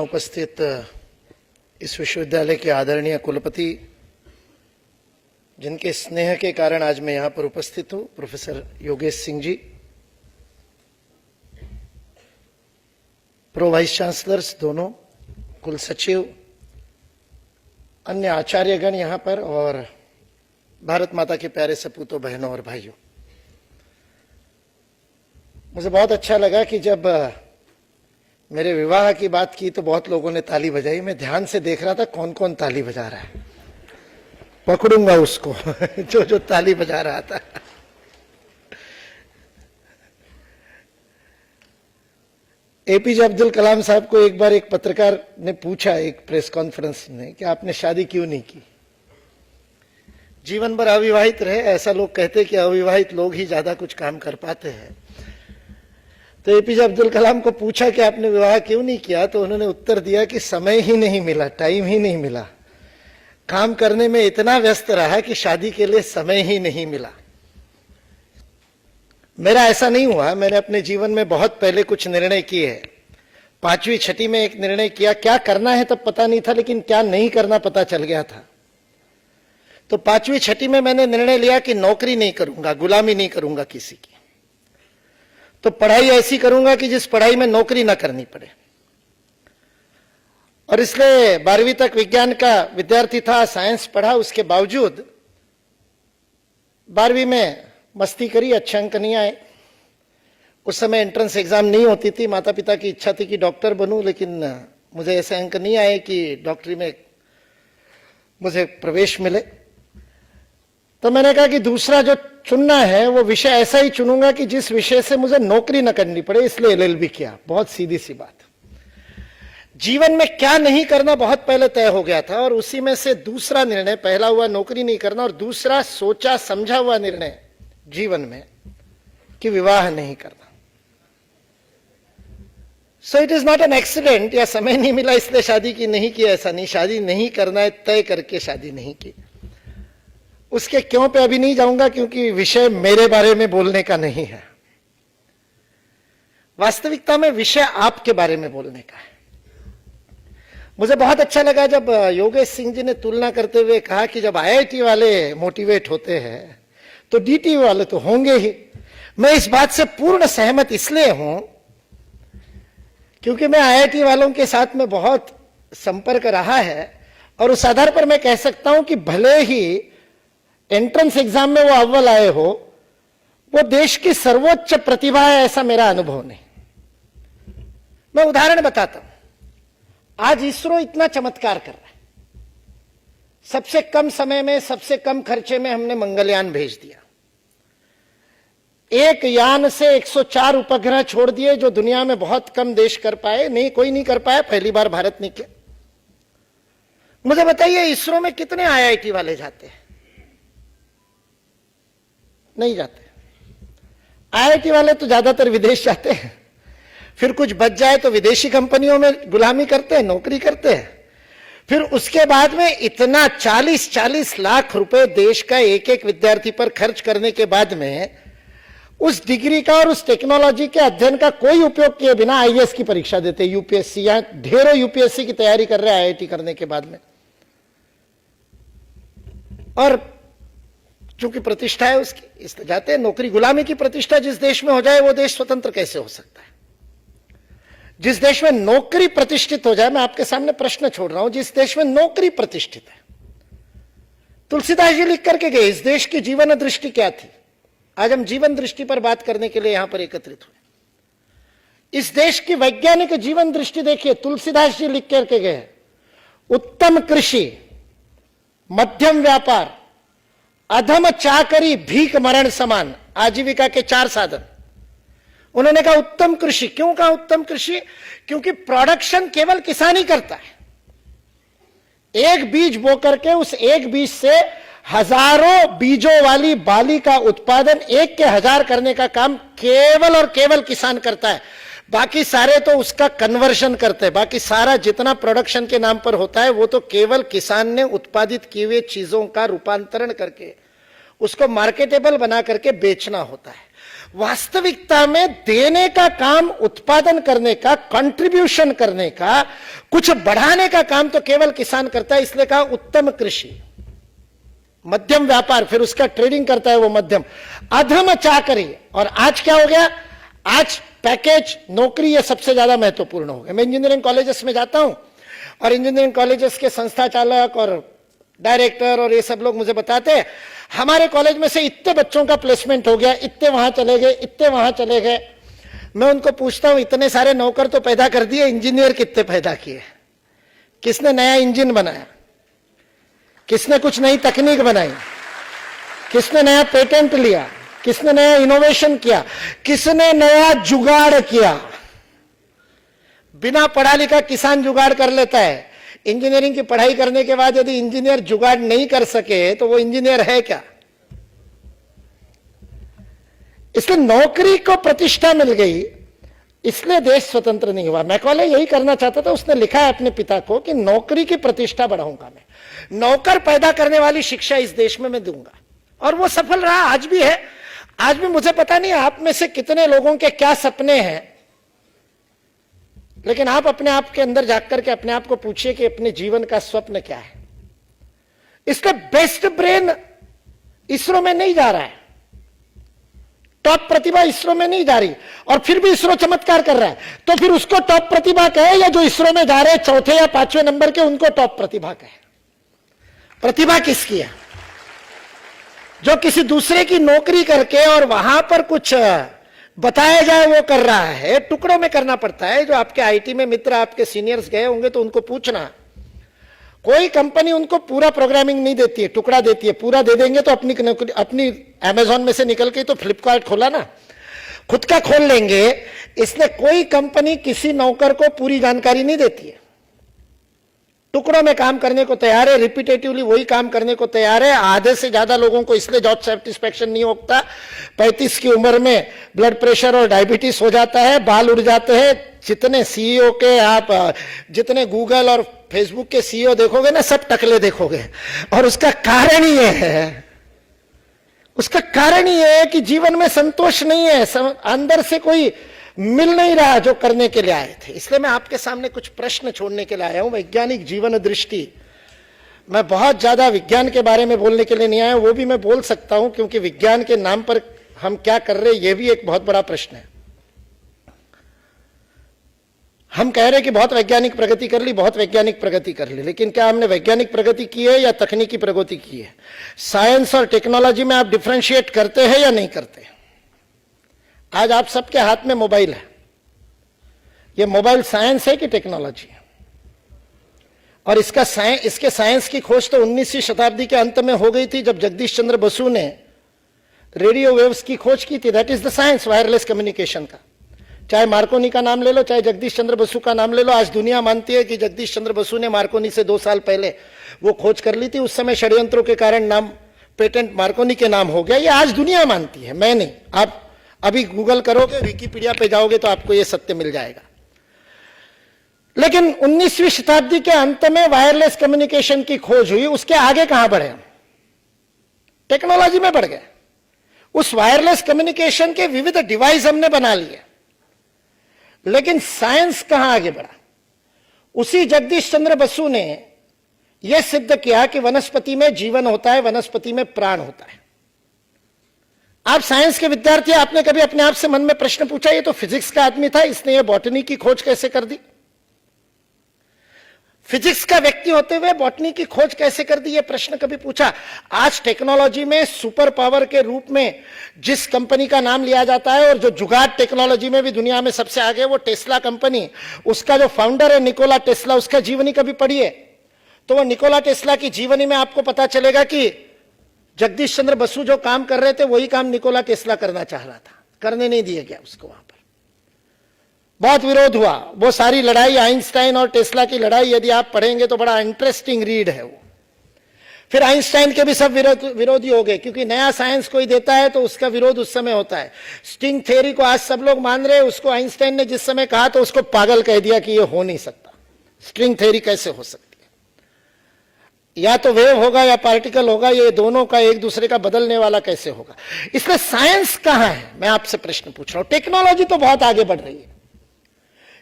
यहाँ उपस्थित इस विश्वविद्यालय के आदरणीय कुलपति, जिनके स्नेह के कारण आज मैं यहाँ पर उपस्थित हूँ, professor Yogesh Singh ji, pro vice chancellors दोनों, कुल सचिव, अन्य आचार्यगण यहाँ पर और भारत माता के प्यारे सपूतों, बहनों और भाइयों। मुझे बहुत अच्छा लगा कि जब मेरे विवाह की बात की तो बहुत लोगों ने ताली बजाई। मैं ध्यान से देख रहा था कौन कौन ताली बजा रहा है, पकड़ूंगा उसको जो जो ताली बजा रहा था। एपीजे अब्दुल कलाम साहब को एक बार एक पत्रकार ने पूछा एक प्रेस कॉन्फ्रेंस में कि आपने शादी क्यों नहीं की, जीवन भर अविवाहित रहे। ऐसा लोग कहते कि अविवाहित लोग ही ज्यादा कुछ काम कर पाते हैं। तो एपीजे अब्दुल कलाम को पूछा कि आपने विवाह क्यों नहीं किया, तो उन्होंने उत्तर दिया कि समय ही नहीं मिला, टाइम ही नहीं मिला, काम करने में इतना व्यस्त रहा कि शादी के लिए समय ही नहीं मिला। मेरा ऐसा नहीं हुआ। मैंने अपने जीवन में बहुत पहले कुछ निर्णय किए हैं। 5वीं छठी में एक निर्णय किया, क्या करना है तब पता नहीं था, लेकिन क्या नहीं करना पता चल गया था। तो 5वीं छठी में मैंने निर्णय लिया कि नौकरी नहीं करूंगा, गुलामी नहीं करूंगा किसी की, तो पढ़ाई ऐसी करूंगा कि जिस पढ़ाई में नौकरी ना करनी पड़े। और इसलिए 12वीं तक विज्ञान का विद्यार्थी था, साइंस पढ़ा। उसके बावजूद 12वीं में मस्ती करी, अच्छे अंक नहीं आए। उस समय एंट्रेंस एग्जाम नहीं होती थी। माता पिता की इच्छा थी कि डॉक्टर बनूं, लेकिन मुझे ऐसे अंक नहीं आए कि डॉक्टरी में मुझे प्रवेश मिले। तो मैंने कहा कि दूसरा जो चुनना है वो विषय ऐसा ही चुनूंगा कि जिस विषय से मुझे नौकरी न करनी पड़े, इसलिए एलएलबी किया। बहुत सीधी सी बात। जीवन में क्या नहीं करना बहुत पहले तय हो गया था, और उसी में से दूसरा निर्णय, पहला हुआ नौकरी नहीं करना, और दूसरा सोचा समझा हुआ निर्णय जीवन में कि विवाह नहीं करना। So it is not an accident, या समय नहीं मिला इसलिए शादी की नहीं की, ऐसा नहीं। शादी नहीं करना है, तय करके शादी नहीं की। उसके क्यों पे अभी नहीं जाऊंगा, क्योंकि विषय मेरे बारे में बोलने का नहीं है। वास्तविकता में विषय आपके बारे में बोलने का है। मुझे बहुत अच्छा लगा जब योगेश सिंह जी ने तुलना करते हुए कहा कि जब आईआईटी वाले मोटिवेट होते हैं तो डीटी वाले तो होंगे ही। मैं इस बात से पूर्ण सहमत इसलिए हूं क्योंकि मैं आईआईटी वालों के साथ में बहुत संपर्क रहा है, और उस आधार पर मैं कह सकता हूं कि भले ही एंट्रेंस एग्जाम में वो अव्वल आए हो, वो देश की सर्वोच्च प्रतिभा है, ऐसा मेरा अनुभव नहीं। मैं उदाहरण बताता हूं। आज इसरो इतना चमत्कार कर रहा है। सबसे कम समय में, सबसे कम खर्चे में हमने मंगलयान भेज दिया। एक यान से 104 उपग्रह छोड़ दिए, जो दुनिया में बहुत कम देश कर पाए। नहीं, कोई नहीं कर पाया, पहली बार भारत ने किया। मुझे बताइए, इसरो में कितने आईआईटी वाले जाते हैं? नहीं जाते। आईआईटी वाले तो ज्यादातर विदेश जाते हैं, फिर कुछ बच जाए तो विदेशी कंपनियों में गुलामी करते हैं, नौकरी करते हैं। फिर उसके बाद में इतना 40-40 लाख रुपए देश का एक एक विद्यार्थी पर खर्च करने के बाद में उस डिग्री का और उस टेक्नोलॉजी के अध्ययन का कोई उपयोग किए बिना आईएएस की परीक्षा देते, यूपीएससी, या ढेरों यूपीएससी की तैयारी कर रहे हैं आईआईटी करने के बाद में। और चूंकि प्रतिष्ठा है उसकी, इसलिए जाते हैं। नौकरी, गुलामी की प्रतिष्ठा जिस देश में हो जाए वो देश स्वतंत्र कैसे हो सकता है? जिस देश में नौकरी प्रतिष्ठित हो जाए, मैं आपके सामने प्रश्न छोड़ रहा हूं, जिस देश में नौकरी प्रतिष्ठित है। तुलसीदास जी लिख करके गए, इस देश की जीवन दृष्टि क्या थी। आज हम जीवन दृष्टि पर बात करने के लिए यहां पर एकत्रित हुए। इस देश की वैज्ञानिक जीवन दृष्टि देखिए, तुलसीदास जी लिख करके गए, उत्तम कृषि, मध्यम व्यापार, अधम चाकरी, भीख मरण समान, आजीविका के 4 साधन। उन्होंने कहा उत्तम कृषि। क्यों कहा उत्तम कृषि? क्योंकि प्रोडक्शन केवल किसान ही करता है। एक बीज बो करके उस एक बीज से हजारों बीजों वाली बाली का उत्पादन 1 के 1000 करने का काम केवल और केवल किसान करता है। बाकी सारे तो उसका कन्वर्शन करते हैं। बाकी सारा जितना प्रोडक्शन के नाम पर होता है वो तो केवल किसान ने उत्पादित किए हुए चीजों का रूपांतरण करके उसको मार्केटेबल बना करके बेचना होता है। वास्तविकता में देने का काम, उत्पादन करने का, कंट्रीब्यूशन करने का, कुछ बढ़ाने का काम तो केवल किसान करता है। इसलिए कहा उत्तम कृषि, मध्यम व्यापार, फिर उसका ट्रेडिंग करता है वो मध्यम, अधम चाकरी। और आज क्या हो गया, आज पैकेज, नौकरी, ये सबसे ज्यादा महत्वपूर्ण हो गया। मैं इंजीनियरिंग कॉलेजेस में जाता हूं और इंजीनियरिंग कॉलेजेस के संस्था चालक और डायरेक्टर और ये सब लोग मुझे बताते हैं, हमारे कॉलेज में से इतने बच्चों का प्लेसमेंट हो गया, इतने वहां चले गए, इतने वहां चले गए। मैं उनको पूछता हूं, इतने सारे नौकर तो पैदा कर दिए, इंजीनियर कितने पैदा किए? किसने नया इंजन बनाया? किसने कुछ नई तकनीक बनाई? किसने नया पेटेंट लिया? किसने नया इनोवेशन किया? किसने नया जुगाड़ किया? बिना पढ़ा लिखा किसान जुगाड़ कर लेता है। इंजीनियरिंग की पढ़ाई करने के बाद यदि इंजीनियर जुगाड़ नहीं कर सके तो वो इंजीनियर है क्या? इसलिए नौकरी को प्रतिष्ठा मिल गई, इसलिए देश स्वतंत्र नहीं हुआ। मैकॉले यही करना चाहता था। उसने लिखा है अपने पिता को कि नौकरी की प्रतिष्ठा बढ़ाऊंगा मैं, नौकर पैदा करने वाली शिक्षा इस देश में मैं दूंगा। और वो सफल रहा, आज भी है। आज भी मुझे पता नहीं आप में से कितने लोगों के क्या सपने हैं, लेकिन आप अपने आप के अंदर जाकर के अपने आप को पूछिए कि अपने जीवन का स्वप्न क्या है। इसलिए बेस्ट ब्रेन इसरो में नहीं जा रहा है, टॉप प्रतिभा इसरो में नहीं जा रही, और फिर भी इसरो चमत्कार कर रहा है। तो फिर उसको टॉप प्रतिभा कहे, या जो इसरो में जा रहे चौथे या पांचवें नंबर के उनको टॉप प्रतिभा कहे? प्रतिभा किसकी है? जो किसी दूसरे की नौकरी करके और वहां पर कुछ बताया जाए वो कर रहा है। टुकड़ों में करना पड़ता है। जो आपके आईटी में मित्र, आपके सीनियर्स गए होंगे तो उनको पूछना, कोई कंपनी उनको पूरा प्रोग्रामिंग नहीं देती है, टुकड़ा देती है। पूरा दे देंगे तो अपनी अमेजॉन में से निकल के तो फ्लिपकार्ट खोला ना, खुद का खोल लेंगे। इसलिए कोई कंपनी किसी नौकर को पूरी जानकारी नहीं देती है, टुकड़ों में काम करने को तैयार है, रिपीटेटिवली वही काम करने को तैयार है। आधे से ज्यादा लोगों को इसलिए जॉब सेटिस्फेक्शन नहीं होता, 35 की उम्र में ब्लड प्रेशर और डायबिटीज हो जाता है, बाल उड़ जाते हैं। जितने सीईओ के आप, जितने गूगल और फेसबुक के सीईओ देखोगे ना, सब टकले देखोगे। और उसका कारण ये है, उसका कारण ये है कि जीवन में संतोष नहीं है, अंदर से कोई मिल नहीं रहा जो करने के लिए आए थे। इसलिए मैं आपके सामने कुछ प्रश्न छोड़ने के लिए आया हूं। वैज्ञानिक जीवन दृष्टि, मैं बहुत ज्यादा विज्ञान के बारे में बोलने के लिए नहीं आया, वो भी मैं बोल सकता हूं, क्योंकि विज्ञान के नाम पर हम क्या कर रहे हैं ये भी एक बहुत बड़ा प्रश्न है। हम कह रहे हैं कि बहुत वैज्ञानिक प्रगति कर ली, बहुत वैज्ञानिक प्रगति कर ली, लेकिन क्या हमने वैज्ञानिक प्रगति की है या तकनीकी प्रगति की है? साइंस और टेक्नोलॉजी में आप डिफरेंशिएट करते हैं या नहीं करते? आज आप सबके हाथ में मोबाइल है। ये मोबाइल साइंस है कि टेक्नोलॉजी है? और इसके साइंस की खोज तो 19वीं शताब्दी के अंत में हो गई थी, जब जगदीश चंद्र बसु ने रेडियो वेव्स की खोज की थी। That is the science wireless communication का। चाहे मार्कोनी का नाम ले लो, चाहे जगदीश चंद्र बसु का नाम ले लो। आज दुनिया मानती है कि जगदीश चंद्र बसु ने मार्कोनी से 2 साल पहले वो खोज कर ली थी। उस समय षड्यंत्रों के कारण नाम, पेटेंट मार्कोनी के नाम हो गया। ये आज दुनिया मानती है, मैं नहीं। आप अभी गूगल करोगे, विकिपीडिया पे जाओगे तो आपको यह सत्य मिल जाएगा। लेकिन 19वीं शताब्दी के अंत में वायरलेस कम्युनिकेशन की खोज हुई। उसके आगे कहां बढ़े? टेक्नोलॉजी में बढ़ गए। उस वायरलेस कम्युनिकेशन के विविध डिवाइस हमने बना लिए, लेकिन साइंस कहां आगे बढ़ा? उसी जगदीश चंद्र बसु ने यह सिद्ध किया कि वनस्पति में जीवन होता है, वनस्पति में प्राण होता है। आप साइंस के विद्यार्थी, आपने कभी अपने आप से मन में प्रश्न पूछा, ये तो फिजिक्स का आदमी था, इसने ये बॉटनी की खोज कैसे कर दी? फिजिक्स का व्यक्ति होते हुए बॉटनी की खोज कैसे कर दी, ये प्रश्न कभी पूछा? आज टेक्नोलॉजी में सुपर पावर के रूप में जिस कंपनी का नाम लिया जाता है, और जो जुगाड़ टेक्नोलॉजी में भी दुनिया में सबसे आगे, वो टेस्ला कंपनी, उसका जो फाउंडर है निकोला टेस्ला, उसका जीवनी कभी पढ़िए तो वो निकोला टेस्ला की जीवनी में आपको पता चलेगा कि जगदीश चंद्र बसु जो काम कर रहे थे वही काम निकोला टेस्ला करना चाह रहा था, करने नहीं दिया गया उसको। वहां पर बहुत विरोध हुआ। वो सारी लड़ाई, आइंस्टाइन और टेस्ला की लड़ाई, यदि आप पढ़ेंगे तो बड़ा इंटरेस्टिंग रीड है वो। फिर आइंस्टाइन के भी सब विरोधी हो गए, क्योंकि नया साइंस कोई देता है तो उसका विरोध उस समय होता है। स्ट्रिंग थ्योरी को आज सब लोग मान रहे हैं, उसको आइंस्टाइन ने जिस समय कहा तो उसको पागल कह दिया कि ये हो नहीं सकता, स्ट्रिंग थ्योरी कैसे हो सकती है। या तो वेव होगा या पार्टिकल होगा, ये दोनों का एक दूसरे का बदलने वाला कैसे होगा? इसलिए साइंस कहां है, मैं आपसे प्रश्न पूछ रहा हूं। टेक्नोलॉजी तो बहुत आगे बढ़ रही है।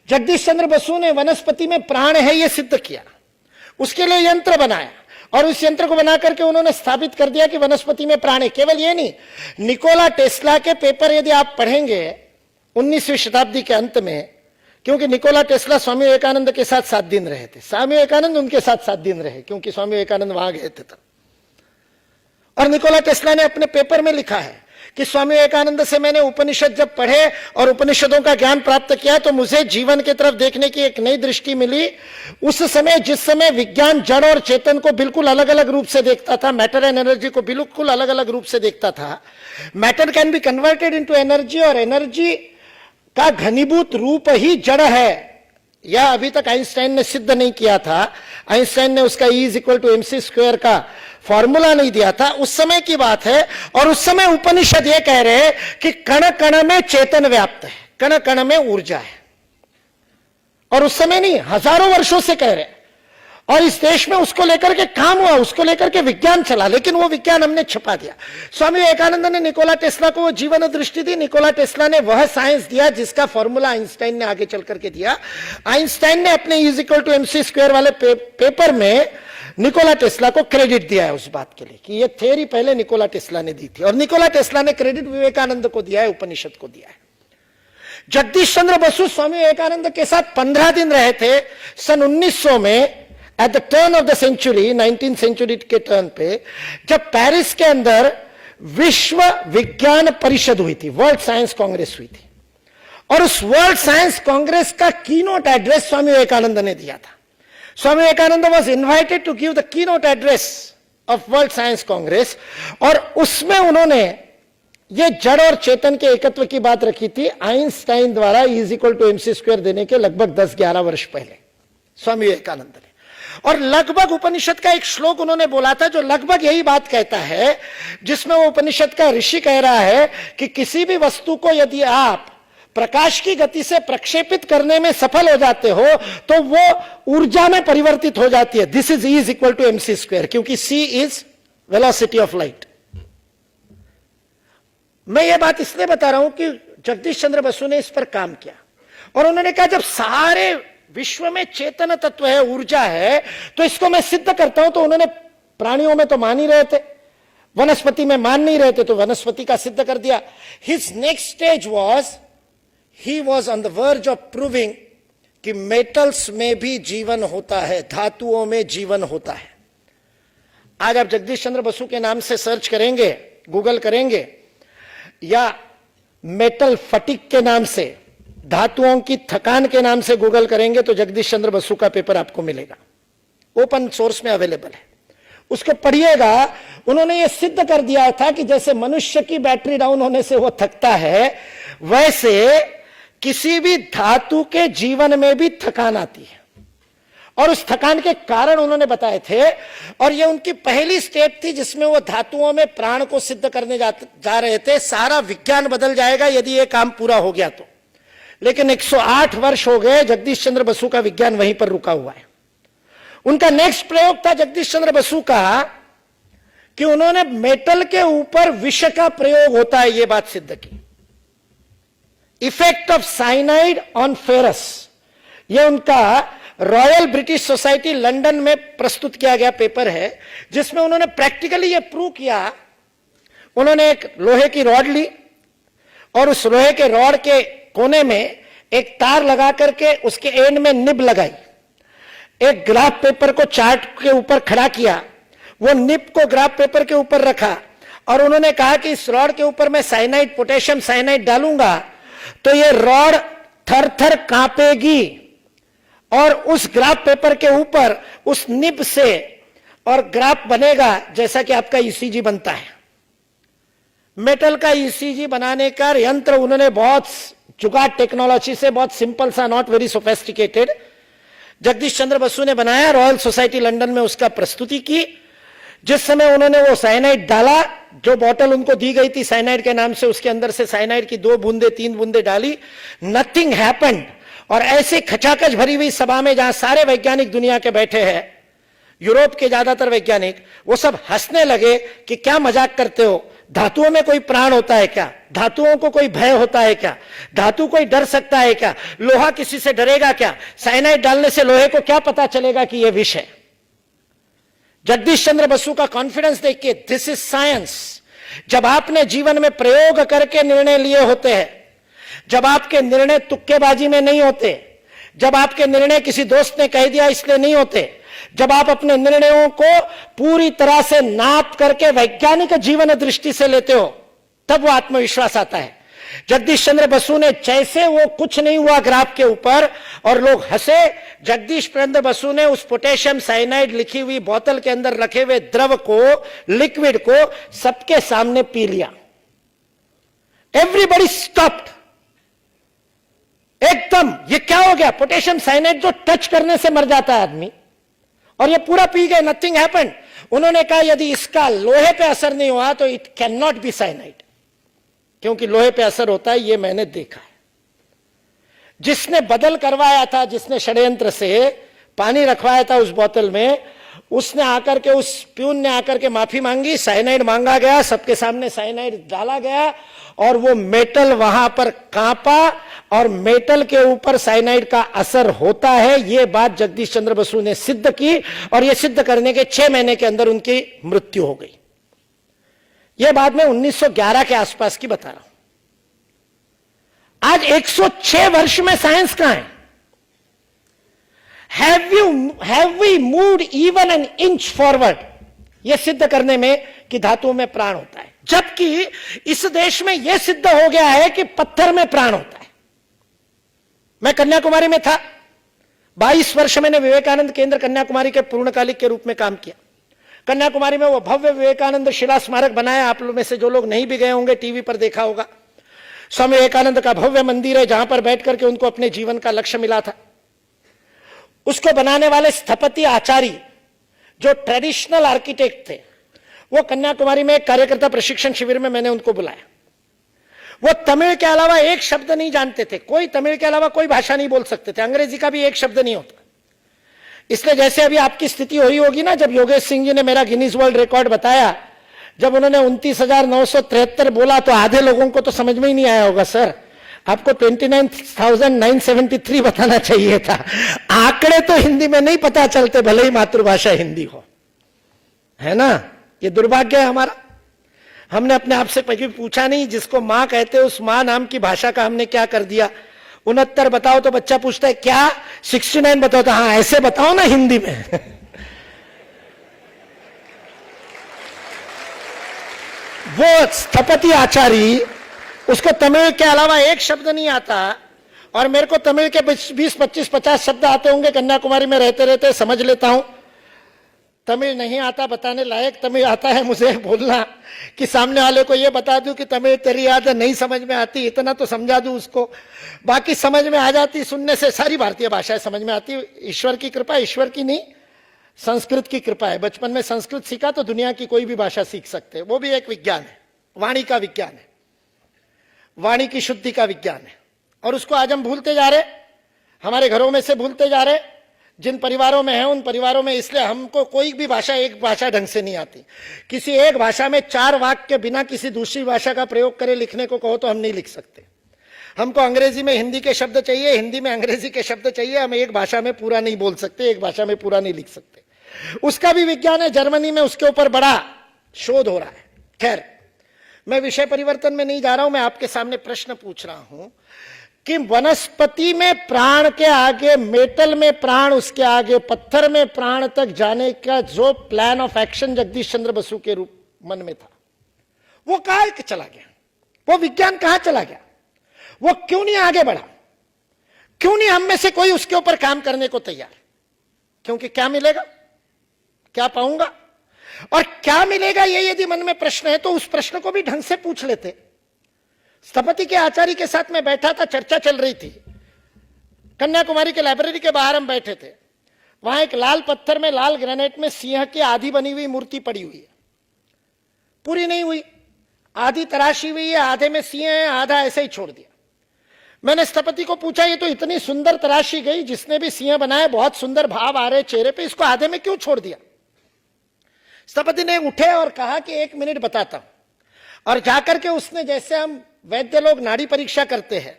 जगदीश चंद्र बसु ने वनस्पति में प्राण है यह सिद्ध किया, उसके लिए यंत्र बनाया और उस यंत्र को बना करके उन्होंने स्थापित कर दिया कि वनस्पति में प्राण है। केवल ये नहीं, निकोला टेस्ला के पेपर यदि आप पढ़ेंगे 19वीं शताब्दी के अंत में, क्योंकि निकोला टेस्ला स्वामी विवेकानंद के साथ 7 दिन रहे थे, स्वामी विवेकानंद उनके साथ 7 दिन रहे, क्योंकि स्वामी विवेकानंद वहां गए थे तब। और निकोला टेस्ला ने अपने पेपर में लिखा है कि स्वामी विवेकानंद से मैंने उपनिषद जब पढ़े और उपनिषदों का ज्ञान प्राप्त किया तो मुझे जीवन की तरफ देखने की एक नई दृष्टि मिली। उस समय जिस समय विज्ञान जड़ और चेतन को बिल्कुल अलग अलग रूप से देखता था, मैटर एंड एनर्जी को बिल्कुल अलग अलग रूप से देखता था, matter can be converted into energy और एनर्जी का घनीभूत रूप ही जड़ है, यह अभी तक आइंस्टाइन ने सिद्ध नहीं किया था। आइंस्टाइन ने उसका E = mc² का फॉर्मूला नहीं दिया था, उस समय की बात है। और उस समय उपनिषद ये कह रहे हैं कि कण कण में चेतन व्याप्त है, कण कण में ऊर्जा है। और उस समय नहीं, हजारों वर्षों से कह रहे हैं। और इस देश में उसको लेकर के काम हुआ, उसको लेकर के विज्ञान चला, लेकिन वो विज्ञान हमने छुपा दिया। स्वामी विवेकानंद ने निकोला टेस्ला को वो जीवन दृष्टि दी, निकोला टेस्ला ने वह साइंस दिया जिसका फॉर्मूला आइंस्टाइन ने आगे चल करके दिया। आइंस्टाइन ने अपने E = mc² वाले पेपर में निकोला टेस्ला को क्रेडिट दिया है उस बात के लिए कि ये थ्योरी पहले निकोला टेस्ला ने दी थी, और निकोला टेस्ला ने क्रेडिट विवेकानंद को दिया है, उपनिषद को दिया है। जगदीश चंद्र बसु स्वामी विवेकानंद के साथ 15 दिन रहे थे सन 1900 में, at the turn of the century, 19th century के टर्न पे, जब पेरिस के अंदर विश्व विज्ञान परिषद हुई थी, वर्ल्ड साइंस कांग्रेस हुई थी। और उस वर्ल्ड साइंस कांग्रेस का कीनोट एड्रेस स्वामी विवेकानंद ने दिया था। Swami Vivekananda was invited to give the keynote address of world science congress, और उसमें उन्होंने ये जड़ और चेतन के एकत्व की बात रखी थी आइंस्टाइन द्वारा E = mc² देने के लगभग 10-11 वर्ष पहले स्वामी विवेकानंद ने। और लगभग उपनिषद का एक श्लोक उन्होंने बोला था जो लगभग यही बात कहता है, जिसमें वो उपनिषद का ऋषि कह रहा है कि किसी भी वस्तु को यदि आप प्रकाश की गति से प्रक्षेपित करने में सफल हो जाते हो तो वो ऊर्जा में परिवर्तित हो जाती है। दिस इज E = mc², क्योंकि c is velocity of light. मैं ये बात इसलिए बता रहा हूं कि जगदीश चंद्र बसु ने इस पर काम किया, और उन्होंने कहा जब सारे विश्व में चेतन तत्व है, ऊर्जा है, तो इसको मैं सिद्ध करता हूं। तो उन्होंने प्राणियों में तो मान ही रहे थे, वनस्पति में मान नहीं रहे थे, तो वनस्पति का सिद्ध कर दिया। His next stage was, he was on the verge of proving कि मेटल्स में भी जीवन होता है, धातुओं में जीवन होता है। आज आप जगदीश चंद्र बसु के नाम से सर्च करेंगे, गूगल करेंगे, या मेटल फटिक के नाम से, धातुओं की थकान के नाम से गूगल करेंगे, तो जगदीश चंद्र बसु का पेपर आपको मिलेगा, ओपन सोर्स में अवेलेबल है, उसको पढ़िएगा। उन्होंने ये सिद्ध कर दिया था कि जैसे मनुष्य की बैटरी डाउन होने से वो थकता है, वैसे किसी भी धातु के जीवन में भी थकान आती है, और उस थकान के कारण उन्होंने बताए थे। और ये उनकी पहली स्टेप थी जिसमें वो धातुओं में प्राण को सिद्ध करने जा रहे थे। सारा विज्ञान बदल जाएगा यदि ये काम पूरा हो गया तो, लेकिन 108 वर्ष हो गए, जगदीश चंद्र बसु का विज्ञान वहीं पर रुका हुआ है। उनका नेक्स्ट प्रयोग था जगदीश चंद्र बसु का कि उन्होंने मेटल के ऊपर विष का प्रयोग होता है, यह बात सिद्ध की। Effect of cyanide on ferrous, यह उनका रॉयल ब्रिटिश सोसाइटी लंदन में प्रस्तुत किया गया पेपर है, जिसमें उन्होंने प्रैक्टिकली यह प्रूव किया। उन्होंने एक लोहे की रॉड ली और उस लोहे के रॉड के कोने में एक तार लगा करके उसके एंड में निब लगाई, एक ग्राफ पेपर को चार्ट के ऊपर खड़ा किया, वो निब को ग्राफ पेपर के ऊपर रखा, और उन्होंने कहा कि इस रॉड के ऊपर मैं साइनाइड, पोटेशियम साइनाइड डालूंगा तो ये रॉड थर थर कांपेगी, और उस ग्राफ पेपर के ऊपर उस निब से और ग्राफ बनेगा जैसा कि आपका ईसीजी बनता है। मेटल का ईसीजी बनाने का यंत्र उन्होंने बहुत जुगाड़ टेक्नोलॉजी से, बहुत सिंपल सा, नॉट वेरी सोफेस्टिकेटेड, जगदीश चंद्र बसु ने बनाया, रॉयल सोसाइटी लंदन में उसका प्रस्तुति की। जिस समय उन्होंने वो साइनाइड डाला, जो बोतल उनको दी गई थी साइनाइड के नाम से, उसके अंदर से साइनाइड की 2 बूंदे 3 बूंदे डाली, नथिंग हैपेंड। और ऐसे खचाखच भरी हुई सभा में जहां सारे वैज्ञानिक दुनिया के बैठे हैं, यूरोप के ज्यादातर वैज्ञानिक वो सब हंसने लगे कि क्या मजाक करते हो, धातुओं में कोई प्राण होता है क्या, धातुओं को कोई भय होता है क्या, धातु कोई डर सकता है क्या, लोहा किसी से डरेगा क्या, साइनाइड डालने से लोहे को क्या पता चलेगा कि यह विष है। जगदीश चंद्र बसु का कॉन्फिडेंस देखिए, दिस इज साइंस। जब आपने जीवन में प्रयोग करके निर्णय लिए होते हैं, जब आपके निर्णय तुक्केबाजी में नहीं होते, जब आपके निर्णय किसी दोस्त ने कह दिया इसलिए नहीं होते, जब आप अपने निर्णयों को पूरी तरह से नाप करके वैज्ञानिक जीवन दृष्टि से लेते हो, तब वो आत्मविश्वास आता है। जगदीश चंद्र बसु ने जैसे वो कुछ नहीं हुआ ग्राफ के ऊपर और लोग हंसे, जगदीश चंद्र बसु ने उस पोटेशियम साइनाइड लिखी हुई बोतल के अंदर रखे हुए द्रव को, लिक्विड को सबके सामने पी लिया। Everybody stopped. एकदम ये क्या हो गया, पोटेशियम साइनाइड जो टच करने से मर जाता है आदमी, और ये पूरा पी गए, नथिंग हैपेंड। उन्होंने कहा यदि इसका लोहे पे असर नहीं हुआ तो it can not be cyanide, क्योंकि लोहे पे असर होता है, ये मैंने देखा है। जिसने बदल करवाया था, जिसने षड्यंत्र से पानी रखवाया था उस बोतल में, उसने आकर के, उस प्यून ने आकर के माफी मांगी, साइनाइड मांगा गया, सबके सामने साइनाइड डाला गया और वो मेटल वहां पर कांपा और मेटल के ऊपर साइनाइड का असर होता है। ये बात जगदीश चंद्र बसु ने सिद्ध की और ये सिद्ध करने के 6 महीने के अंदर उनकी मृत्यु हो गई। यह बात मैं 1911 के आसपास की बता रहा हूं। आज 106 वर्ष में साइंस कहां है? Have we moved even an inch forward? यह सिद्ध करने में कि धातुओं में प्राण होता है, जबकि इस देश में यह सिद्ध हो गया है कि पत्थर में प्राण होता है। मैं कन्याकुमारी में था, 22 वर्ष मैंने विवेकानंद केंद्र कन्याकुमारी के पूर्णकालिक के रूप में काम किया। कन्याकुमारी में वो भव्य विवेकानंद शिला स्मारक बनाया, आप लोग में से जो लोग नहीं भी गए होंगे टीवी पर देखा होगा। स्वामी विवेकानंद का भव्य मंदिर है, जहां पर बैठ करके उनको अपने जीवन का लक्ष्य मिला था। उसको बनाने वाले स्थपति आचार्य, जो ट्रेडिशनल आर्किटेक्ट थे, वो कन्याकुमारी में एक कार्यकर्ता प्रशिक्षण शिविर में मैंने उनको बुलाया। वो तमिल के अलावा एक शब्द नहीं जानते थे, कोई तमिल के अलावा कोई भाषा नहीं बोल सकते थे, अंग्रेजी का भी एक शब्द नहीं होता। इसलिए जैसे अभी आपकी स्थिति हुई होगी ना, जब योगेश सिंह जी ने मेरा गिनीज वर्ल्ड रिकॉर्ड बताया, जब उन्होंने 29,973 बोला तो आधे लोगों को तो समझ में ही नहीं आया होगा। सर आपको 29,973 बताना चाहिए था। आंकड़े तो हिंदी में नहीं पता चलते, भले ही मातृभाषा हिंदी हो, है ना। ये दुर्भाग्य है हमारा। हमने अपने आप से कभी पूछा नहीं, जिसको मां कहते उस मां नाम की भाषा का हमने क्या कर दिया। 69 बताओ तो बच्चा पूछता है क्या, 69 बताओ तो हाँ ऐसे बताओ ना हिंदी में। वो स्थपति आचार्य, उसको तमिल के अलावा एक शब्द नहीं आता, और मेरे को तमिल के 20, 25, 50 शब्द आते होंगे। कन्याकुमारी में रहते रहते समझ लेता हूं। तमिल नहीं आता बताने लायक, तमिल आता है मुझे बोलना कि सामने वाले को ये बता दूं कि तमिल तेरी याद नहीं समझ में आती, इतना तो समझा दूं उसको, बाकी समझ में आ जाती। सुनने से सारी भारतीय भाषाएं समझ में आती। ईश्वर की कृपा, ईश्वर की नहीं संस्कृत की कृपा है। बचपन में संस्कृत सीखा तो दुनिया की कोई भी भाषा सीख सकते हैं। वो भी एक विज्ञान है, वाणी का विज्ञान है, वाणी की शुद्धि का विज्ञान है। और उसको आज हम भूलते जा रहे, हमारे घरों में से भूलते जा रहे। जिन परिवारों में है उन परिवारों में, इसलिए हमको कोई भी भाषा, एक भाषा ढंग से नहीं आती। किसी एक भाषा में 4 वाक्य के बिना किसी दूसरी भाषा का प्रयोग करे लिखने को कहो तो हम नहीं लिख सकते। हमको अंग्रेजी में हिंदी के शब्द चाहिए, हिंदी में अंग्रेजी के शब्द चाहिए। हम एक भाषा में पूरा नहीं बोल सकते, एक भाषा में पूरा नहीं लिख सकते। उसका भी विज्ञान है। जर्मनी में उसके ऊपर बड़ा शोध हो रहा है। खैर, मैं विषय परिवर्तन में नहीं जा रहा हूं। मैं आपके सामने प्रश्न पूछ रहा हूं कि वनस्पति में प्राण के आगे, मेटल में प्राण, उसके आगे पत्थर में प्राण तक जाने का जो प्लान ऑफ एक्शन जगदीश चंद्र बसु के रूप मन में था, वो कहां चला गया? वो विज्ञान कहां चला गया? वो क्यों नहीं आगे बढ़ा? क्यों नहीं हम में से कोई उसके ऊपर काम करने को तैयार? क्योंकि क्या मिलेगा, क्या पाऊंगा और क्या मिलेगा, ये यदि मन में प्रश्न है तो उस प्रश्न को भी ढंग से पूछ लेते। स्थपति के आचार्य के साथ में बैठा था, चर्चा चल रही थी। कन्याकुमारी के लाइब्रेरी के बाहर हम बैठे थे। वहां एक लाल पत्थर में, लाल ग्रेनाइट में सिंह की आधी बनी हुई मूर्ति पड़ी हुई है, पूरी नहीं हुई, आधी तराशी हुई है, आधे में सिंह है, आधा ऐसे ही छोड़ दिया। मैंने स्थपति को पूछा, ये तो इतनी सुंदर तराशी गई, जिसने भी सिंह बनाया बहुत सुंदर भाव आ रहे चेहरे पे, इसको आधे में क्यों छोड़ दिया? स्थपति ने उठे और कहा कि 1 मिनट बताता हूं, और जाकर के उसने, जैसे हम वैद्य लोग नाड़ी परीक्षा करते हैं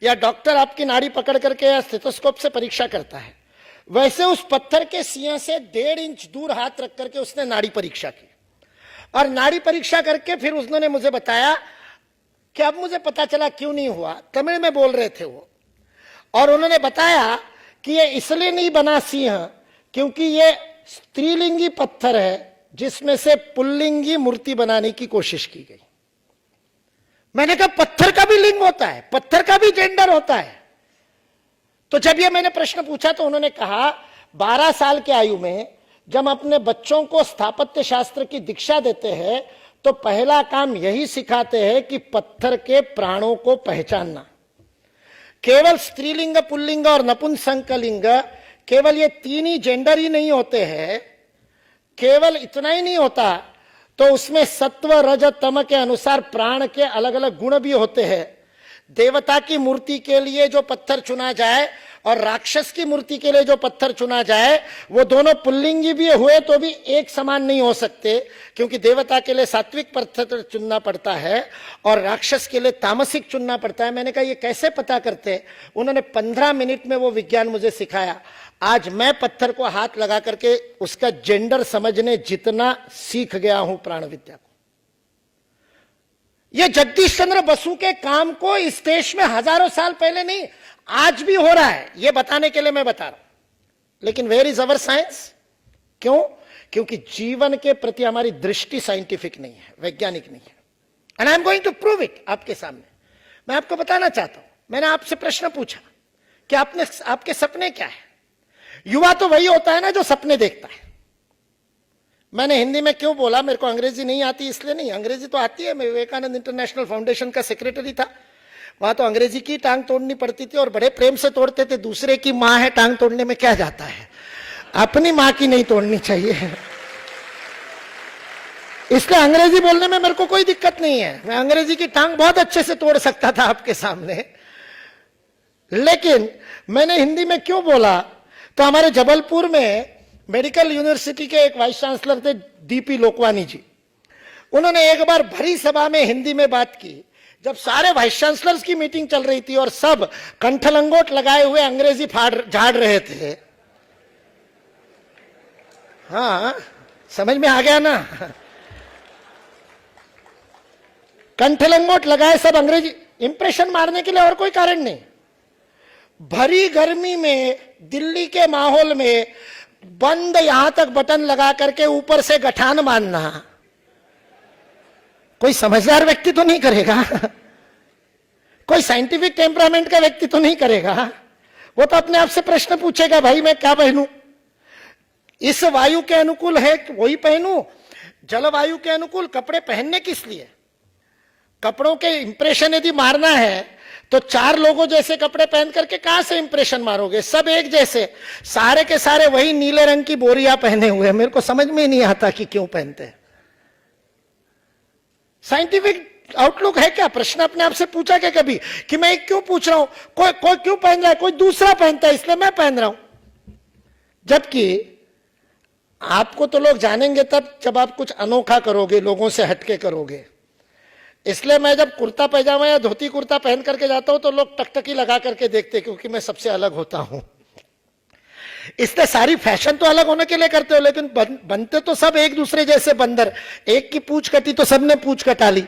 या डॉक्टर आपकी नाड़ी पकड़ करके या स्टेथोस्कोप से परीक्षा करता है, वैसे उस पत्थर के सिया से 1.5 इंच दूर हाथ रख करके उसने नाड़ी परीक्षा की। और नाड़ी परीक्षा करके फिर उन्होंने मुझे बताया कि अब मुझे पता चला क्यों नहीं हुआ, तमिल में बोल रहे थे वो, और उन्होंने बताया कि ये इसलिए नहीं बना सिंह क्योंकि ये स्त्रीलिंगी पत्थर है जिसमें से पुल्लिंगी मूर्ति बनाने की कोशिश की गई। मैंने कहा पत्थर का भी लिंग होता है, पत्थर का भी जेंडर होता है। तो जब ये मैंने प्रश्न पूछा तो उन्होंने कहा 12 साल की आयु में जब अपने बच्चों को स्थापत्य शास्त्र की दीक्षा देते हैं तो पहला काम यही सिखाते हैं कि पत्थर के प्राणों को पहचानना। केवल स्त्रीलिंग, पुल्लिंग और नपुंसकलिंग, केवल ये 3 ही जेंडर ही नहीं होते हैं, केवल इतना ही नहीं होता, तो उसमें सत्व रज तम के अनुसार प्राण के अलग अलग गुण भी होते हैं। देवता की मूर्ति के लिए जो पत्थर चुना जाए और राक्षस की मूर्ति के लिए जो पत्थर चुना जाए, वो दोनों पुल्लिंगी भी हुए तो भी एक समान नहीं हो सकते, क्योंकि देवता के लिए सात्विक पत्थर चुनना पड़ता है और राक्षस के लिए तामसिक चुनना पड़ता है। मैंने कहा ये कैसे पता करते? उन्होंने 15 मिनट में वो विज्ञान मुझे सिखाया। आज मैं पत्थर को हाथ लगा करके उसका जेंडर समझने जितना सीख गया हूं प्राण विद्या को। यह जगदीश चंद्र बसु के काम को इस देश में हजारों साल पहले नहीं, आज भी हो रहा है, यह बताने के लिए मैं बता रहा हूं। लेकिन वेयर इज अवर साइंस? क्यों? क्योंकि जीवन के प्रति हमारी दृष्टि साइंटिफिक नहीं है, वैज्ञानिक नहीं है। And I am going to prove it आपके सामने। मैं आपको बताना चाहता हूं, मैंने आपसे प्रश्न पूछा कि आपके सपने क्या है? युवा तो वही होता है ना जो सपने देखता है। मैंने हिंदी में क्यों बोला? मेरे को अंग्रेजी नहीं आती इसलिए नहीं, अंग्रेजी तो आती है। मैं विवेकानंद इंटरनेशनल फाउंडेशन का सेक्रेटरी था, वहां तो अंग्रेजी की टांग तोड़नी पड़ती थी और बड़े प्रेम से तोड़ते थे। दूसरे की मां है, टांग तोड़ने में क्या जाता है, अपनी मां की नहीं तोड़नी चाहिए। इसलिए अंग्रेजी बोलने में मेरे को कोई दिक्कत नहीं है, मैं अंग्रेजी की टांग बहुत अच्छे से तोड़ सकता था आपके सामने। लेकिन मैंने हिंदी में क्यों बोला? तो हमारे जबलपुर में मेडिकल यूनिवर्सिटी के एक वाइस चांसलर थे डीपी लोकवानी जी। उन्होंने एक बार भरी सभा में हिंदी में बात की, जब सारे वाइस चांसलर्स की मीटिंग चल रही थी और सब कंठलंगोट लगाए हुए अंग्रेजी झाड़ रहे थे। हाँ, समझ में आ गया ना? कंठलंगोट लगाए सब अंग्रेजी, इंप्रेशन मारने के लिए और कोई कारण नहीं। भरी गर्मी में दिल्ली के माहौल में बंद यहां तक बटन लगा करके ऊपर से गठान मारना कोई समझदार व्यक्ति तो नहीं करेगा, कोई साइंटिफिक टेम्परामेंट का व्यक्ति तो नहीं करेगा। वो तो अपने आप से प्रश्न पूछेगा, भाई मैं क्या पहनूं? इस वायु के अनुकूल है वही पहनूं, जलवायु के अनुकूल कपड़े पहनने किस लिए? कपड़ों के इंप्रेशन यदि मारना है तो 4 लोगों जैसे कपड़े पहन करके कहां से इंप्रेशन मारोगे? सब एक जैसे, सारे के सारे वही नीले रंग की बोरियां पहने हुए। मेरे को समझ में ही नहीं आता कि क्यों पहनते हैं। साइंटिफिक आउटलुक है क्या? प्रश्न अपने आप से पूछा क्या कभी कि मैं क्यों पूछ रहा हूं? कोई क्यों पहन रहा है, कोई दूसरा पहनता है इसलिए मैं पहन रहा हूं। जबकि आपको तो लोग जानेंगे तब जब आप कुछ अनोखा करोगे, लोगों से हटके करोगे। इसलिए मैं जब कुर्ता पैजामा या धोती कुर्ता पहन करके जाता हूं तो लोग टकटकी लगा करके देखते, क्योंकि मैं सबसे अलग होता हूं। इसलिए सारी फैशन तो अलग होने के लिए करते हो, लेकिन बनते तो सब एक दूसरे जैसे बंदर। एक की पूंछ कटी तो सबने पूंछ कटा ली,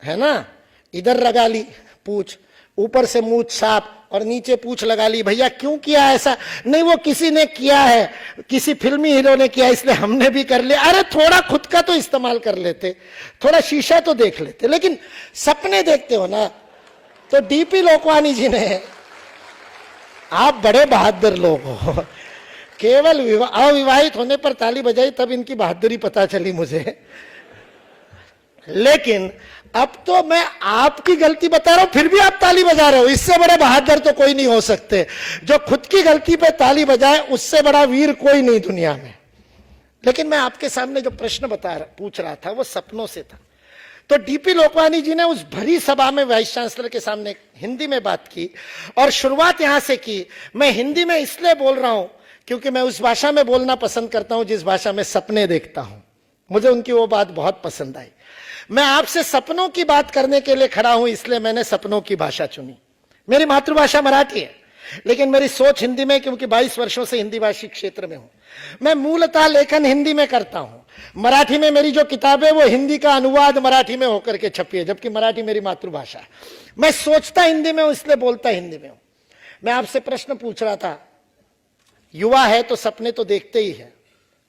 है ना? इधर लगा ली पूंछ, ऊपर से मूंछ साफ और नीचे पूंछ लगा ली। भैया क्यों किया ऐसा? नहीं, वो किसी ने किया है, किसी फिल्मी हीरो ने किया इसलिए हमने भी कर लिया। अरे थोड़ा खुद का तो इस्तेमाल कर लेते, थोड़ा शीशा तो देख लेते। लेकिन सपने देखते हो ना, तो डीपी लोकवानी जी ने, आप बड़े बहादुर लोग हो, केवल अविवाहित होने पर ताली बजाई तब इनकी बहादुरी पता चली मुझे। लेकिन अब तो मैं आपकी गलती बता रहा हूं फिर भी आप ताली बजा रहे हो। इससे बड़े बहादुर तो कोई नहीं हो सकते। जो खुद की गलती पे ताली बजाए उससे बड़ा वीर कोई नहीं दुनिया में। लेकिन मैं आपके सामने जो प्रश्न पूछ रहा था वो सपनों से था। तो डीपी लोकवानी जी ने उस भरी सभा में वाइस चांसलर के सामने हिंदी में बात की और शुरुआत यहां से की। मैं हिंदी में इसलिए बोल रहा हूं क्योंकि मैं उस भाषा में बोलना पसंद करता हूं जिस भाषा में सपने देखता हूं। मुझे उनकी वो बात बहुत पसंद आई। मैं आपसे सपनों की बात करने के लिए खड़ा हूं, इसलिए मैंने सपनों की भाषा चुनी। मेरी मातृभाषा मराठी है, लेकिन मेरी सोच हिंदी में, क्योंकि 22 वर्षों से हिंदी भाषी क्षेत्र में हूं। मैं मूलतः लेखन हिंदी में करता हूं। मराठी में मेरी जो किताब है वो हिंदी का अनुवाद मराठी में होकर के छपी है, जबकि मराठी मेरी मातृभाषा है। मैं सोचता हिंदी में हूं, इसलिए बोलता हिंदी में हूं। मैं आपसे प्रश्न पूछ रहा था, युवा है तो सपने तो देखते ही है।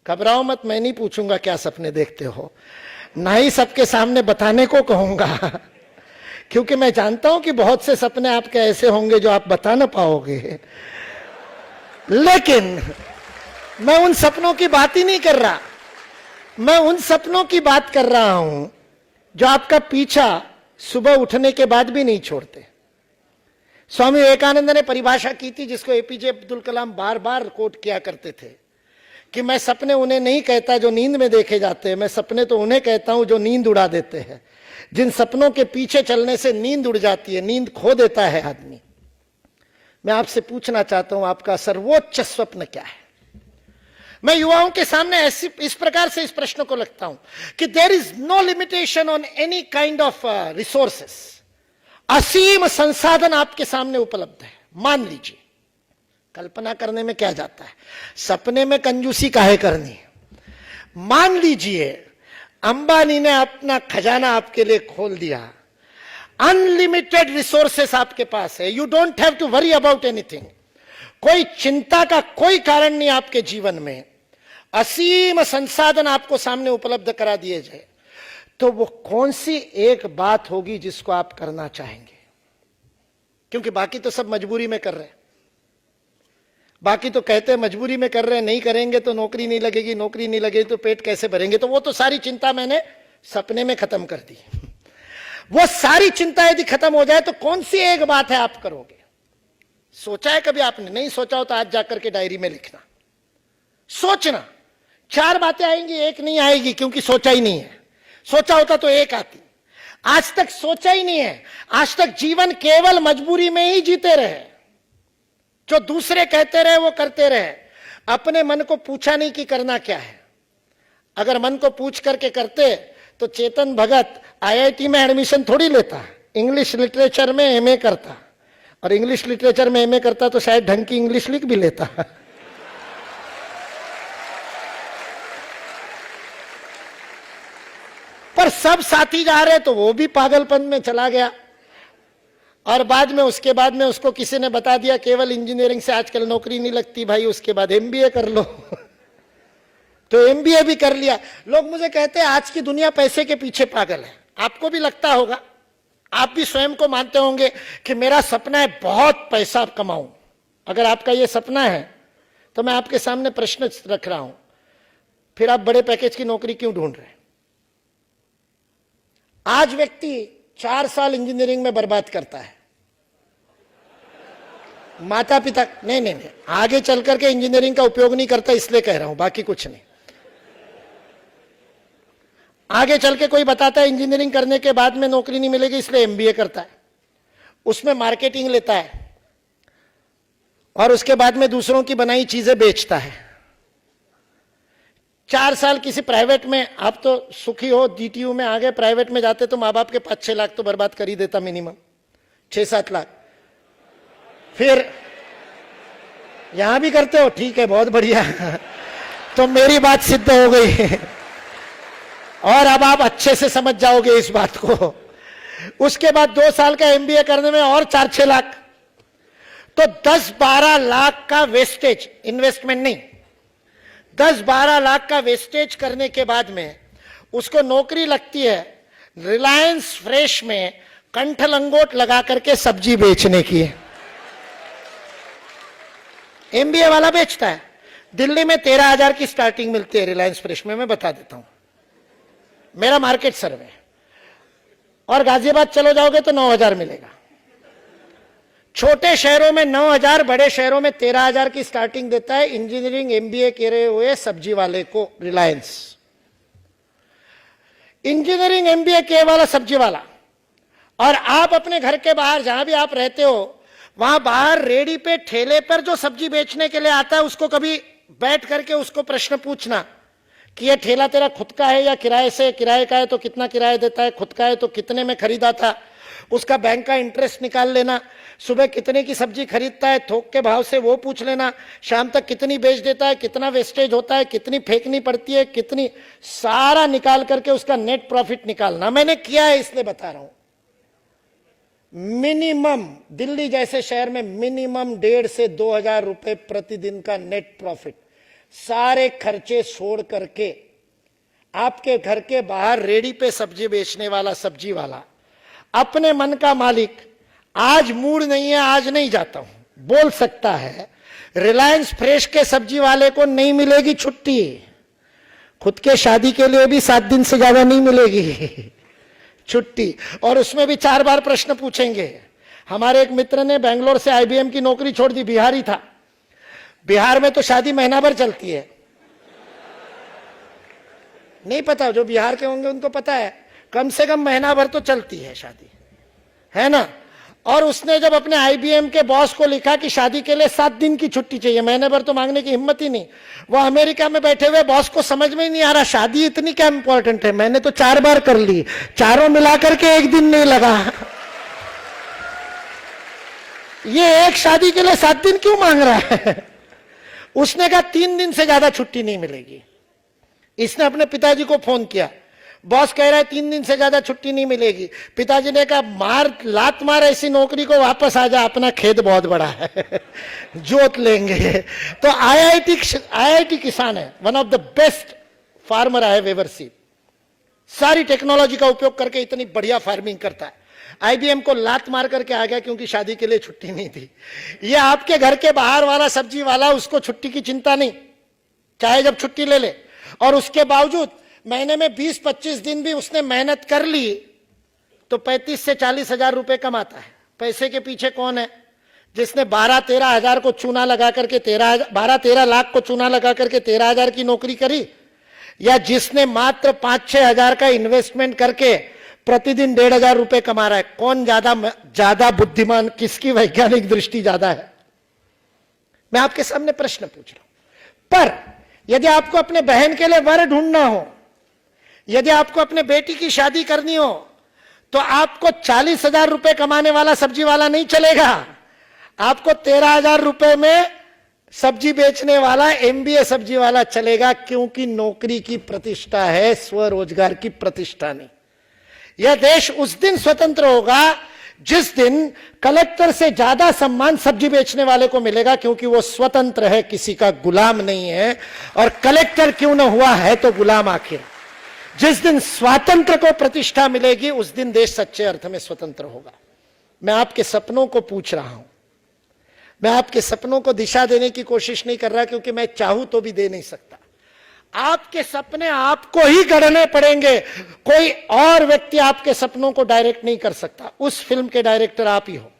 घबराओ मत, मैं नहीं पूछूंगा क्या सपने देखते हो, ना ही सबके सामने बताने को कहूंगा, क्योंकि मैं जानता हूं कि बहुत से सपने आपके ऐसे होंगे जो आप बता ना पाओगे। लेकिन मैं उन सपनों की बात ही नहीं कर रहा। मैं उन सपनों की बात कर रहा हूं जो आपका पीछा सुबह उठने के बाद भी नहीं छोड़ते। स्वामी विवेकानंद ने परिभाषा की थी, जिसको एपीजे अब्दुल कलाम बार बार कोट किया करते थे, कि मैं सपने उन्हें नहीं कहता जो नींद में देखे जाते हैं, मैं सपने तो उन्हें कहता हूं जो नींद उड़ा देते हैं। जिन सपनों के पीछे चलने से नींद उड़ जाती है, नींद खो देता है आदमी। मैं आपसे पूछना चाहता हूं, आपका सर्वोच्च स्वप्न क्या है? मैं युवाओं के सामने ऐसी इस प्रकार से इस प्रश्न को रखता हूं कि there is no limitation on any kind of resources. असीम संसाधन आपके सामने उपलब्ध है। मान लीजिए, कल्पना करने में क्या जाता है, सपने में कंजूसी काहे करनी। मान लीजिए अंबानी ने अपना खजाना आपके लिए खोल दिया, अनलिमिटेड रिसोर्सेस आपके पास है, you don't have to worry about anything. कोई चिंता का कोई कारण नहीं आपके जीवन में, असीम संसाधन आपको सामने उपलब्ध करा दिए जाए, तो वो कौन सी एक बात होगी जिसको आप करना चाहेंगे? क्योंकि बाकी तो सब मजबूरी में कर रहे हैं। बाकी तो कहते हैं मजबूरी में कर रहे हैं, नहीं करेंगे तो नौकरी नहीं लगेगी, नौकरी नहीं लगेगी तो पेट कैसे भरेंगे। तो वो तो सारी चिंता मैंने सपने में खत्म कर दी। वो सारी चिंता यदि खत्म हो जाए तो कौन सी एक बात है आप करोगे? सोचा है कभी आपने? नहीं सोचा हो तो आज जाकर के डायरी में लिखना, सोचना। 4 बातें आएंगी, एक नहीं आएगी, क्योंकि सोचा ही नहीं है। सोचा होता तो एक आती। आज तक सोचा ही नहीं है। आज तक जीवन केवल मजबूरी में ही जीते रहे। जो दूसरे कहते रहे वो करते रहे, अपने मन को पूछा नहीं कि करना क्या है। अगर मन को पूछ करके करते तो चेतन भगत आईआईटी में एडमिशन थोड़ी लेता, इंग्लिश लिटरेचर में एमए करता, और इंग्लिश लिटरेचर में एमए करता तो शायद ढंग की इंग्लिश लिख भी लेता। पर सब साथी जा रहे तो वो भी पागलपन में चला गया, और बाद में उसके बाद में उसको किसी ने बता दिया केवल इंजीनियरिंग से आजकल नौकरी नहीं लगती भाई, उसके बाद एमबीए कर लो। तो एमबीए भी कर लिया। लोग मुझे कहते हैं आज की दुनिया पैसे के पीछे पागल है। आपको भी लगता होगा, आप भी स्वयं को मानते होंगे कि मेरा सपना है बहुत पैसा कमाऊं। अगर आपका यह सपना है तो मैं आपके सामने प्रश्न रख रहा हूं, फिर आप बड़े पैकेज की नौकरी क्यों ढूंढ रहे हैं? आज व्यक्ति 4 साल इंजीनियरिंग में बर्बाद करता है। माता पिता नहीं, आगे चल करके इंजीनियरिंग का उपयोग नहीं करता, इसलिए कह रहा हूं, बाकी कुछ नहीं। आगे चल के कोई बताता है इंजीनियरिंग करने के बाद में नौकरी नहीं मिलेगी, इसलिए एमबीए करता है, उसमें मार्केटिंग लेता है, और उसके बाद में दूसरों की बनाई चीजें बेचता है। 4 साल किसी प्राइवेट में, आप तो सुखी हो, डीटीयू में आ गए, प्राइवेट में जाते तो माँ बाप के 5-6 लाख तो बर्बाद कर ही देता, मिनिमम 6-7 लाख। फिर यहां भी करते हो, ठीक है, बहुत बढ़िया। तो मेरी बात सिद्ध हो गई, और अब आप अच्छे से समझ जाओगे इस बात को। उसके बाद 2 साल का एमबीए करने में और 4-6 लाख, तो 10-12 लाख का वेस्टेज, इन्वेस्टमेंट नहीं, 10-12 लाख का वेस्टेज करने के बाद में उसको नौकरी लगती है रिलायंस फ्रेश में कंठ लंगोट लगा करके सब्जी बेचने की। एमबीए वाला बेचता है। दिल्ली में 13,000 की स्टार्टिंग मिलती है रिलायंस फ्रेश में, मैं बता देता हूं, मेरा मार्केट सर्वे। और गाजियाबाद चलो जाओगे तो 9,000 मिलेगा। छोटे शहरों में 9,000, बड़े शहरों में 13,000 की स्टार्टिंग देता है इंजीनियरिंग एमबीए करे हुए सब्जी वाले को रिलायंस। इंजीनियरिंग एमबीए किए वाला सब्जी वाला, और आप अपने घर के बाहर जहां भी आप रहते हो वहां बाहर रेडी पे ठेले पर जो सब्जी बेचने के लिए आता है उसको कभी बैठ करके उसको प्रश्न पूछना कि ये ठेला तेरा खुद का है या किराए से, किराए का है तो कितना किराया देता है, खुद का है तो कितने में खरीदा था, उसका बैंक का इंटरेस्ट निकाल लेना, सुबह कितने की सब्जी खरीदता है थोक के भाव से वो पूछ लेना, शाम तक कितनी बेच देता है, कितना वेस्टेज होता है, कितनी फेंकनी पड़ती है, कितनी, सारा निकाल करके उसका नेट प्रॉफिट निकालना। मैंने किया है इसलिए बता रहा हूं। मिनिमम दिल्ली जैसे शहर में मिनिमम 1,500 से 2,000 रुपए प्रतिदिन का नेट प्रॉफिट, सारे खर्चे छोड़ करके आपके घर के बाहर रेडी पे सब्जी बेचने वाला सब्जी वाला अपने मन का मालिक, आज मूड नहीं है आज नहीं जाता हूं, बोल सकता है। रिलायंस फ्रेश के सब्जी वाले को नहीं मिलेगी छुट्टी, खुद के शादी के लिए भी 7 दिन से ज्यादा नहीं मिलेगी छुट्टी, और उसमें भी 4 बार प्रश्न पूछेंगे। हमारे एक मित्र ने बेंगलोर से IBM की नौकरी छोड़ दी, बिहारी था। बिहार में तो शादी महीना भर चलती है, नहीं पता, जो बिहार के होंगे उनको पता है, कम से कम महीना भर तो चलती है शादी, है ना। और उसने जब अपने IBM के बॉस को लिखा कि शादी के लिए 7 दिन की छुट्टी चाहिए, महीने भर तो मांगने की हिम्मत ही नहीं। वो अमेरिका में बैठे हुए बॉस को समझ में ही नहीं आ रहा शादी इतनी क्या इंपॉर्टेंट है, मैंने तो 4 बार कर ली, चारों मिलाकर के 1 दिन नहीं लगा, ये एक शादी के लिए 7 दिन क्यों मांग रहा है। उसने कहा 3 दिन से ज्यादा छुट्टी नहीं मिलेगी। इसने अपने पिताजी को फोन किया, बॉस कह रहा है 3 दिन से ज्यादा छुट्टी नहीं मिलेगी। पिताजी ने कहा मार, लात मार ऐसी नौकरी को, वापस आ जा, अपना खेत बहुत बड़ा है जोत लेंगे। तो IIT किसान है, one of the best farmer I have ever seen, सारी टेक्नोलॉजी का उपयोग करके इतनी बढ़िया फार्मिंग करता है। IBM को लात मार करके आ गया क्योंकि शादी के लिए छुट्टी नहीं थी। ये आपके घर के बाहर वाला सब्जी वाला, उसको छुट्टी की चिंता नहीं, चाहे जब छुट्टी ले ले, और उसके बावजूद महीने में 20-25 दिन भी उसने मेहनत कर ली तो 35 से 40 हजार रुपए कमाता है। पैसे के पीछे कौन है? जिसने 12-13 हजार को चूना लगा करके 12-13 लाख को चूना लगा करके 13 हजार की नौकरी करी, या जिसने मात्र 5-6 हजार का इन्वेस्टमेंट करके प्रतिदिन 1,500 रुपए कमा रहा है? कौन ज्यादा बुद्धिमान, किसकी वैज्ञानिक दृष्टि ज्यादा है? मैं आपके सामने प्रश्न पूछ रहा हूं। पर यदि आपको अपने बहन के लिए वर ढूंढना हो, यदि आपको अपने बेटी की शादी करनी हो, तो आपको 40,000 रुपए कमाने वाला सब्जी वाला नहीं चलेगा, आपको 13,000 रुपए में सब्जी बेचने वाला MBA सब्जी वाला चलेगा, क्योंकि नौकरी की प्रतिष्ठा है, स्वरोजगार की प्रतिष्ठा नहीं। यह देश उस दिन स्वतंत्र होगा जिस दिन कलेक्टर से ज्यादा सम्मान सब्जी बेचने वाले को मिलेगा, क्योंकि वो स्वतंत्र है, किसी का गुलाम नहीं है। और कलेक्टर क्यों ना हुआ है तो गुलाम आखिर। जिस दिन स्वातंत्र को प्रतिष्ठा मिलेगी उस दिन देश सच्चे अर्थ में स्वतंत्र होगा। मैं आपके सपनों को पूछ रहा हूं, मैं आपके सपनों को दिशा देने की कोशिश नहीं कर रहा, क्योंकि मैं चाहूं तो भी दे नहीं सकता। आपके सपने आपको ही गढ़ने पड़ेंगे, कोई और व्यक्ति आपके सपनों को डायरेक्ट नहीं कर सकता। उस फिल्म के डायरेक्टर आप ही हो।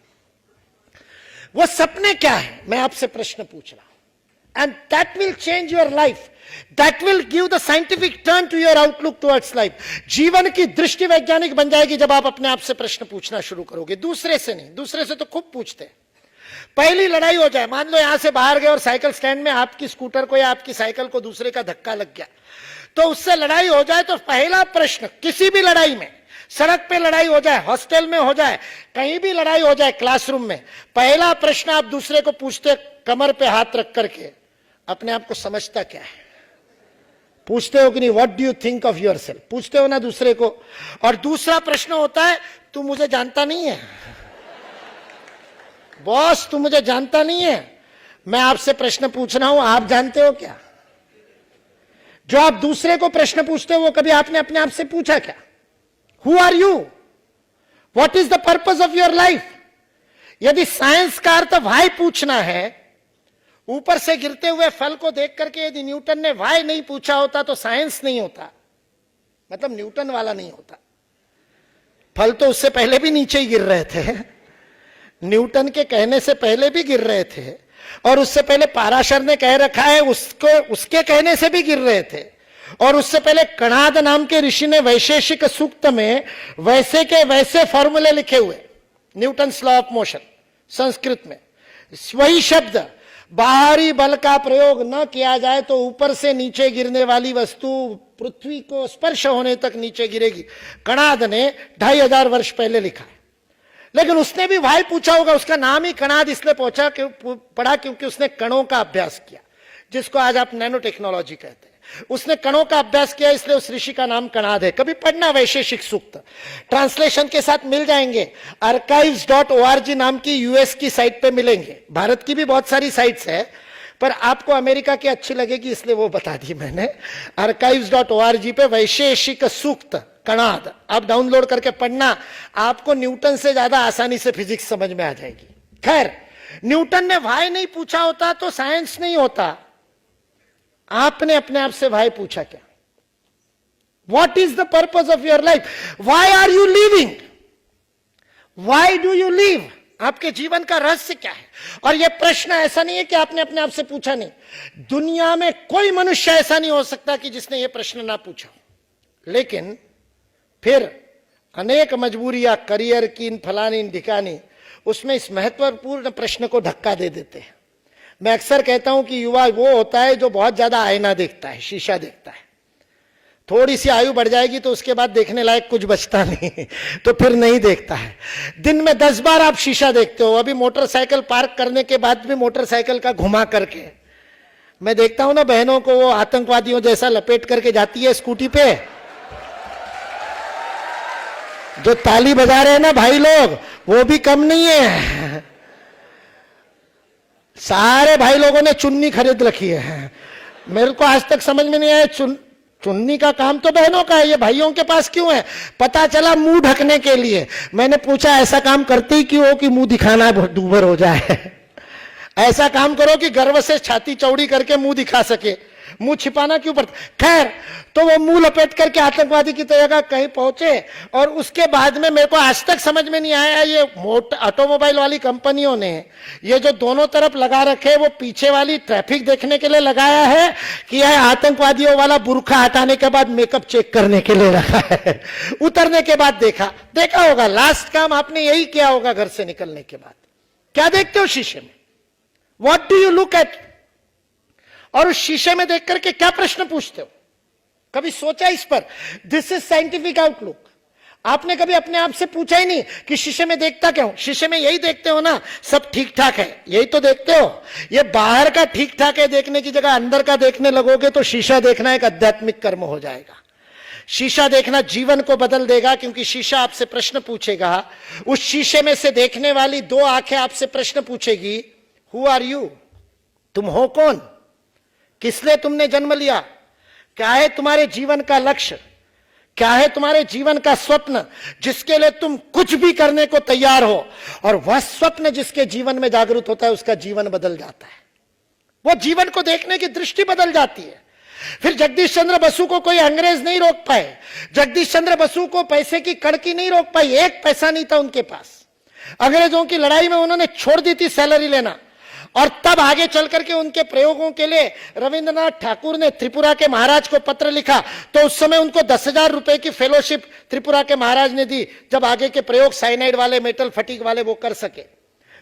वो सपने क्या है, मैं आपसे प्रश्न पूछ रहा हूं। And that will change your life, that will give the scientific turn to your outlook towards life. जीवन की दृष्टि वैज्ञानिक बन जाएगी जब आप अपने आप से प्रश्न पूछना शुरू करोगे, दूसरे से नहीं। दूसरे से तो खूब पूछते हैं। पहली लड़ाई हो जाए, मान लो यहां से बाहर गए और साइकिल स्टैंड में आपकी स्कूटर को या आपकी साइकिल को दूसरे का धक्का लग गया, तो उससे लड़ाई हो जाए, तो पहला प्रश्न किसी भी लड़ाई में, सड़क पे लड़ाई हो जाए, हॉस्टल में हो जाए, कहीं भी लड़ाई हो जाए, क्लासरूम में, पहला प्रश्न आप दूसरे को पूछते, कमर पे हाथ रख करके, अपने आप को समझता क्या है? पूछते हो कि नहीं? What do you think of yourself? पूछते हो ना दूसरे को। और दूसरा प्रश्न होता है, तू मुझे जानता नहीं है बॉस, तू मुझे जानता नहीं है, मैं आपसे प्रश्न पूछ रहा हूं, आप जानते हो क्या? जो आप दूसरे को प्रश्न पूछते हो वो कभी आपने अपने आप से पूछा क्या? Who are you? What is the purpose of your life? यदि साइंस का अर्थ व्हाई पूछना है, ऊपर से गिरते हुए फल को देख करके यदि न्यूटन ने व्हाई नहीं पूछा होता तो साइंस नहीं होता, मतलब न्यूटन वाला नहीं होता। फल तो उससे पहले भी नीचे ही गिर रहे थे, न्यूटन के कहने से पहले भी गिर रहे थे, और उससे पहले पाराशर ने कह रखा है उसके कहने से भी गिर रहे थे, और उससे पहले कणाद नाम के ऋषि ने वैशेषिक सूक्त में वैसे के वैसे फॉर्मूले लिखे हुए, Newton's law of motion, Sanskrit में वही शब्द, बाहरी बल का प्रयोग न किया जाए तो ऊपर से नीचे गिरने वाली वस्तु पृथ्वी को स्पर्श होने तक नीचे गिरेगी। कणाद ने 2500 वर्ष पहले लिखा है। लेकिन उसने भी वाई पूछा होगा, उसका नाम ही कणाद इसलिए पड़ा क्योंकि उसने कणों का अभ्यास किया, जिसको आज आप नैनो टेक्नोलॉजी कहते हैं। उसने कणों का अभ्यास किया, इसलिए उस ऋषि का नाम कणाद है। कभी पढ़ना वैशेषिक सूक्त, ट्रांसलेशन के साथ मिल जाएंगे। archives.org नाम की यूएस की साइट पे मिलेंगे। भारत की भी बहुत सारी साइट्स है, पर आपको अमेरिका की अच्छी लगेगी इसलिए वो बता दी मैंने। archives.org पे वैशेषिक सूक्त कणाद आप डाउनलोड करके पढ़ना, आपको न्यूटन से ज्यादा आसानी से फिजिक्स समझ में आ जाएगी। खैर, न्यूटन ने वाई नहीं पूछा होता तो साइंस नहीं होता। आपने अपने आप से वाई पूछा क्या? What is the purpose of your life? Why are you living? Why do you live? आपके जीवन का रहस्य क्या है? और यह प्रश्न ऐसा नहीं है कि आपने अपने आप से पूछा नहीं। दुनिया में कोई मनुष्य ऐसा नहीं हो सकता कि जिसने यह प्रश्न ना पूछा। लेकिन फिर अनेक मजबूरियां, करियर की इन फलानी इन ढिकानी, उसमें इस महत्वपूर्ण प्रश्न को धक्का दे देते हैं। मैं अक्सर कहता हूं कि युवा वो होता है जो बहुत ज्यादा आईना देखता है, शीशा देखता है। थोड़ी सी आयु बढ़ जाएगी तो उसके बाद देखने लायक कुछ बचता नहीं, तो फिर नहीं देखता है। दिन में 10 बार आप शीशा देखते हो। अभी मोटरसाइकिल पार्क करने के बाद भी मोटरसाइकिल का घुमा करके मैं देखता हूं ना बहनों को, वो आतंकवादियों जैसा लपेट करके जाती है स्कूटी पे। जो ताली बजा रहे हैं ना भाई लोग, वो भी कम नहीं है। सारे भाई लोगों ने चुन्नी खरीद रखी है। मेरे को आज तक समझ में नहीं आया, चुन्नी का काम तो बहनों का है, ये भाइयों के पास क्यों है? पता चला मुंह ढकने के लिए। मैंने पूछा ऐसा काम करते ही क्यों हो कि मुंह दिखाना दूभर हो जाए? ऐसा काम करो कि गर्व से छाती चौड़ी करके मुंह दिखा सके, मुंह छिपाना क्यों पड़ता? खैर, तो वो मुंह लपेट करके आतंकवादी की तरह कहीं पहुंचे। और उसके बाद में मेरे को आज तक समझ में नहीं आया, ये ऑटोमोबाइल वाली कंपनियों ने ये जो दोनों तरफ लगा रखे, वो पीछे वाली ट्रैफिक देखने के लिए लगाया है कि यह आतंकवादियों वाला बुर्खा हटाने के बाद मेकअप चेक करने के लिए रखा है? उतरने के बाद देखा होगा। लास्ट काम आपने यही किया होगा घर से निकलने के बाद। क्या देखते हो शीशे में? What do you look at? और उस शीशे में देख करके क्या प्रश्न पूछते हो? कभी सोचा इस पर? This is scientific outlook. आपने कभी अपने आप से पूछा ही नहीं कि शीशे में देखता क्या हूं? शीशे में यही देखते हो ना, सब ठीक ठाक है, यही तो देखते हो। ये बाहर का ठीक ठाक है देखने की जगह अंदर का देखने लगोगे तो शीशा देखना एक आध्यात्मिक कर्म हो जाएगा। शीशा देखना जीवन को बदल देगा, क्योंकि शीशा आपसे प्रश्न पूछेगा। उस शीशे में से देखने वाली 2 आंखें आपसे प्रश्न पूछेगी, हु आर यू? तुम हो कौन? किस लिए तुमने जन्म लिया? क्या है तुम्हारे जीवन का लक्ष्य? क्या है तुम्हारे जीवन का स्वप्न जिसके लिए तुम कुछ भी करने को तैयार हो? और वह स्वप्न जिसके जीवन में जागृत होता है, उसका जीवन बदल जाता है। वो जीवन को देखने की दृष्टि बदल जाती है। फिर जगदीश चंद्र बसु को कोई अंग्रेज नहीं रोक पाए। जगदीश चंद्र बसु को पैसे की कड़की नहीं रोक पाई। 1 पैसा नहीं था उनके पास। अंग्रेजों की लड़ाई में उन्होंने छोड़ दी थी सैलरी लेना। और तब आगे चल करके उनके प्रयोगों के लिए रविंद्रनाथ ठाकुर ने त्रिपुरा के महाराज को पत्र लिखा, तो उस समय उनको 10,000 रुपए की फेलोशिप त्रिपुरा के महाराज ने दी, जब आगे के प्रयोग साइनाइड वाले, मेटल फटीक वाले वो कर सके।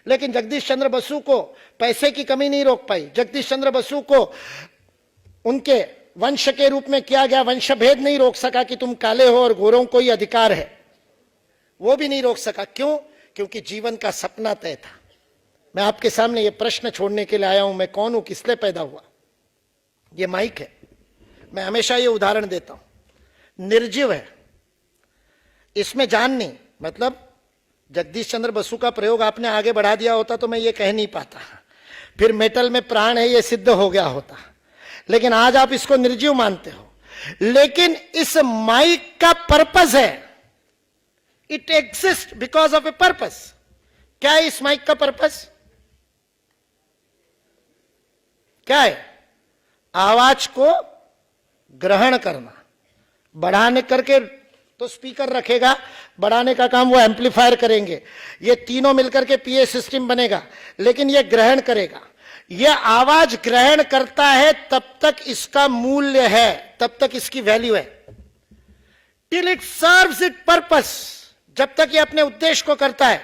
लेकिन जगदीश चंद्र बसु को पैसे की कमी नहीं रोक पाई। जगदीश चंद्र बसु को उनके वंश के रूप में किया गया वंश भेद नहीं रोक सका कि तुम काले हो और गोरों को ही अधिकार है, वो भी नहीं रोक सका। क्यों? क्योंकि जीवन का सपना तय था। मैं आपके सामने ये प्रश्न छोड़ने के लिए आया हूं, मैं कौन हूं, किस लिए पैदा हुआ? ये माइक है। मैं हमेशा ये उदाहरण देता हूं। निर्जीव है, इसमें जान नहीं। मतलब जगदीश चंद्र बसु का प्रयोग आपने आगे बढ़ा दिया होता तो मैं ये कह नहीं पाता, फिर मेटल में प्राण है ये सिद्ध हो गया होता। लेकिन आज आप इसको निर्जीव मानते हो। लेकिन इस माइक का पर्पस है, it exist because of a purpose. क्या है इस माइक का पर्पस? क्या है? आवाज को ग्रहण करना। बढ़ाने करके तो स्पीकर रखेगा, बढ़ाने का काम वो एम्पलीफायर करेंगे, ये तीनों मिलकर के पीए सिस्टम बनेगा। लेकिन ये ग्रहण करेगा, ये आवाज ग्रहण करता है, तब तक इसका मूल्य है, तब तक इसकी वैल्यू है। Till it serves it purpose. जब तक ये अपने उद्देश्य को करता है।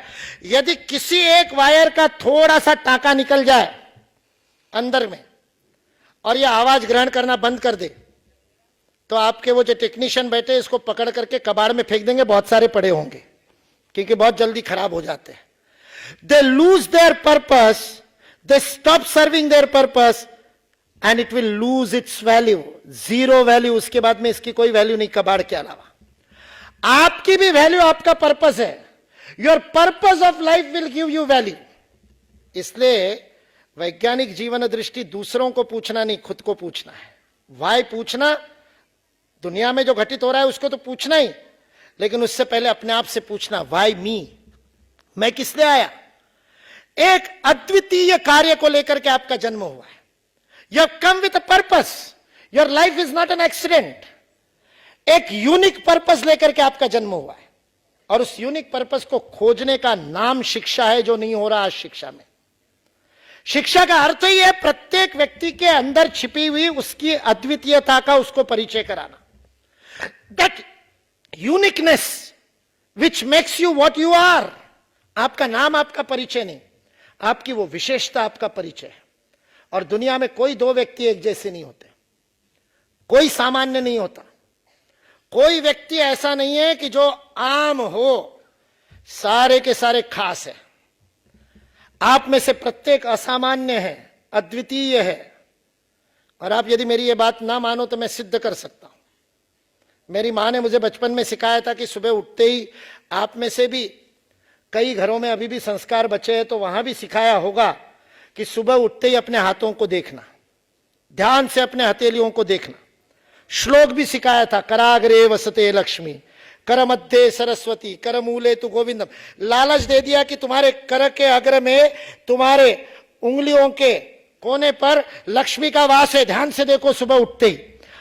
यदि किसी एक वायर का थोड़ा सा टांका निकल जाए अंदर में और ये आवाज ग्रहण करना बंद कर दे, तो आपके वो जो टेक्नीशियन बैठे इसको पकड़ करके कबाड़ में फेंक देंगे, बहुत सारे पड़े होंगे, क्योंकि बहुत जल्दी खराब हो जाते हैं। They lose their purpose, they stop serving there purpose and it will lose its value, zero value. उसके बाद में इसकी कोई वैल्यू नहीं कबाड़ के अलावा। आपकी भी वैल्यू आपका पर्पस है। Your purpose of life will give you value. इसलिए वैज्ञानिक जीवन दृष्टि दूसरों को पूछना नहीं, खुद को पूछना है। वाई पूछना, दुनिया में जो घटित हो रहा है उसको तो पूछना ही, लेकिन उससे पहले अपने आप से पूछना, वाई मी, मैं किस लिए आया। एक अद्वितीय कार्य को लेकर के आपका जन्म हुआ है। You have come with a purpose, your life is not an accident. एक यूनिक पर्पस लेकर के आपका जन्म हुआ है, और उस यूनिक पर्पस को खोजने का नाम शिक्षा है, जो नहीं हो रहा आज शिक्षा में। शिक्षा का अर्थ ही है प्रत्येक व्यक्ति के अंदर छिपी हुई उसकी अद्वितीयता का उसको परिचय कराना। That uniqueness which makes you what you are. आपका नाम आपका परिचय नहीं, आपकी वो विशेषता आपका परिचय है। और दुनिया में कोई दो व्यक्ति एक जैसे नहीं होते, कोई सामान्य नहीं होता, कोई व्यक्ति ऐसा नहीं है कि जो आम हो, सारे के सारे खास है। आप में से प्रत्येक असामान्य है, अद्वितीय है। और आप यदि मेरी ये बात ना मानो तो मैं सिद्ध कर सकता हूं। मेरी मां ने मुझे बचपन में सिखाया था कि सुबह उठते ही, आप में से भी कई घरों में अभी भी संस्कार बचे हैं तो वहां भी सिखाया होगा कि सुबह उठते ही अपने हाथों को देखना, ध्यान से अपने हथेलियों को देखना। श्लोक भी सिखाया था, कराग्रे वसते लक्ष्मी, कर मध्य सरस्वती, कर मूले तु गोविंदम। लालच दे दिया कि तुम्हारे कर के अग्र में, तुम्हारे उंगलियों के कोने पर लक्ष्मी का वास है, ध्यान से देखो सुबह उठते ही।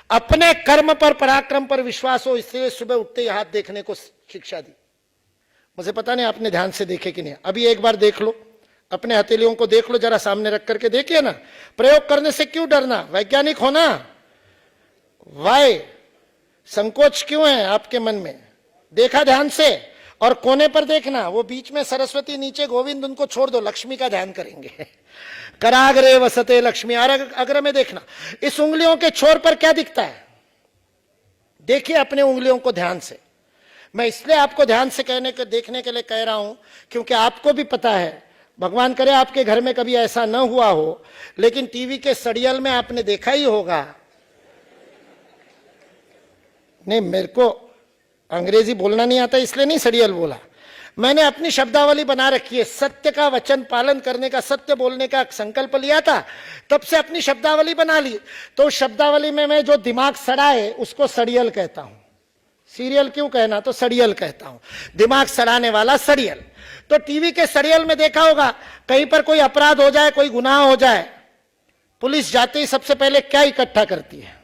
अपने कर्म पर, पराक्रम पर विश्वास हो, इसलिए सुबह उठते ही हाथ देखने को शिक्षा दी। मुझे पता नहीं आपने ध्यान से देखे कि नहीं, अभी एक बार देख लो, अपने हथेलियों को देख लो, जरा सामने रख करके देखिए ना। प्रयोग करने से क्यों डरना, वैज्ञानिक होना। वाई संकोच क्यों है आपके मन में। देखा ध्यान से, और कोने पर देखना, वो बीच में सरस्वती, नीचे गोविंद, उनको छोड़ दो, लक्ष्मी का ध्यान करेंगे। कराग्रे वसते लक्ष्मी, अग्र में देखना। इस उंगलियों के छोर पर क्या दिखता है, देखिए अपने उंगलियों को ध्यान से। मैं इसलिए आपको ध्यान से देखने के लिए कह रहा हूं, क्योंकि आपको भी पता है, भगवान करे आपके घर में कभी ऐसा न हुआ हो, लेकिन टीवी के सीरियल में आपने देखा ही होगा। नहीं, मेरे को अंग्रेजी बोलना नहीं आता इसलिए नहीं सीरियल बोला, मैंने अपनी शब्दावली बना रखी है। सत्य का वचन पालन करने का, सत्य बोलने का संकल्प लिया था, तब से अपनी शब्दावली बना ली। तो शब्दावली में मैं जो दिमाग सड़ा है उसको सड़ियल कहता हूं। सीरियल क्यों कहना, तो सड़ियल कहता हूं, दिमाग सड़ाने वाला सड़ियल। तो टीवी के सड़ियल में देखा होगा, कहीं पर कोई अपराध हो जाए, कोई गुनाह हो जाए, पुलिस जाते ही सबसे पहले क्या इकट्ठा करती है,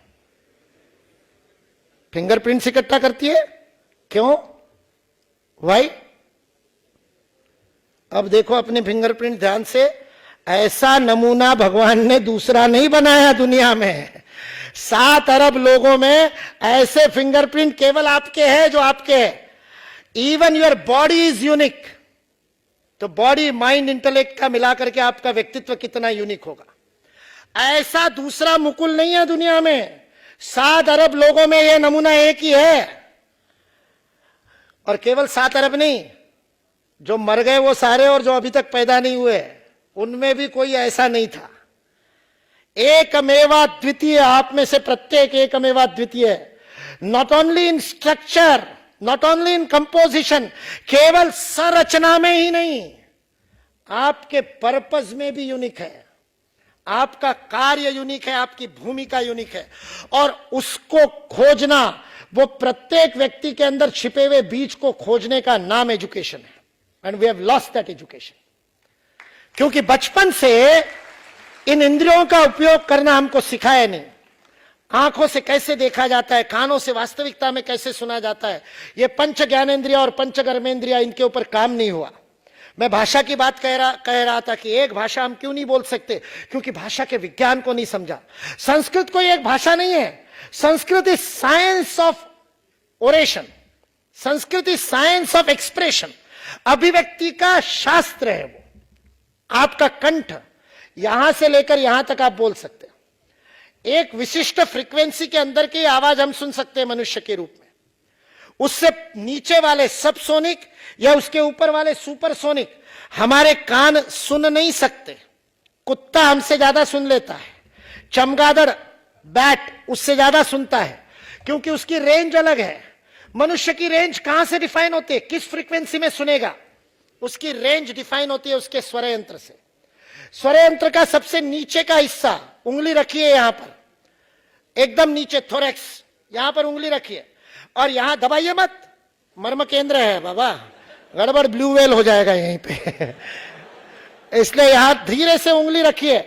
फिंगरप्रिंट्स इकट्ठा करती है। क्यों, वाई। अब देखो अपने फिंगरप्रिंट ध्यान से, ऐसा नमूना भगवान ने दूसरा नहीं बनाया दुनिया में। 7 अरब लोगों में ऐसे फिंगरप्रिंट केवल आपके हैं जो आपके हैं। Even your body is unique. तो बॉडी, माइंड, इंटेलेक्ट का मिलाकर के आपका व्यक्तित्व कितना यूनिक होगा। ऐसा दूसरा मुकुल नहीं है दुनिया में। 7 अरब लोगों में यह नमूना एक ही है। और केवल 7 अरब नहीं, जो मर गए वो सारे, और जो अभी तक पैदा नहीं हुए उनमें भी कोई ऐसा नहीं था। एकमेवा द्वितीय, आप में से प्रत्येक एकमेवा द्वितीय। Not only in structure, not only in composition, केवल संरचना में ही नहीं, आपके पर्पस में भी यूनिक है। आपका कार्य यूनिक है, आपकी भूमिका यूनिक है। और उसको खोजना, वो प्रत्येक व्यक्ति के अंदर छिपे हुए बीज को खोजने का नाम एजुकेशन है। And we have lost that education. क्योंकि बचपन से इन इंद्रियों का उपयोग करना हमको सिखाया नहीं। आंखों से कैसे देखा जाता है, कानों से वास्तविकता में कैसे सुना जाता है, ये पंच ज्ञानेंद्रिया और पंच कर्मेंद्रिया, इनके ऊपर काम नहीं हुआ। मैं भाषा की बात कह रहा था कि एक भाषा हम क्यों नहीं बोल सकते, क्योंकि भाषा के विज्ञान को नहीं समझा। संस्कृत कोई एक भाषा नहीं है। Sanskrit is science of oration, संस्कृति साइंस ऑफ एक्सप्रेशन, अभिव्यक्ति का शास्त्र है वो। आपका कंठ यहां से लेकर यहां तक आप बोल सकते हैं। एक विशिष्ट फ्रीक्वेंसी के अंदर की आवाज हम सुन सकते हैं मनुष्य के रूप में। उससे नीचे वाले सबसोनिक या उसके ऊपर वाले सुपरसोनिक हमारे कान सुन नहीं सकते। कुत्ता हमसे ज्यादा सुन लेता है, चमगादड़ बैट उससे ज्यादा सुनता है, क्योंकि उसकी रेंज अलग है। मनुष्य की रेंज कहां से डिफाइन होती है, किस फ्रीक्वेंसी में सुनेगा, उसकी रेंज डिफाइन होती है उसके स्वर यंत्र से। स्वर यंत्र का सबसे नीचे का हिस्सा, उंगली रखिए यहां पर, एकदम नीचे थोरेक्स, यहां पर उंगली रखिए और यहां दबाइए मत, मर्म केंद्र है बाबा, गड़बड़ ब्लू वेल हो जाएगा यहीं पे इसलिए यहां धीरे से उंगली रखिए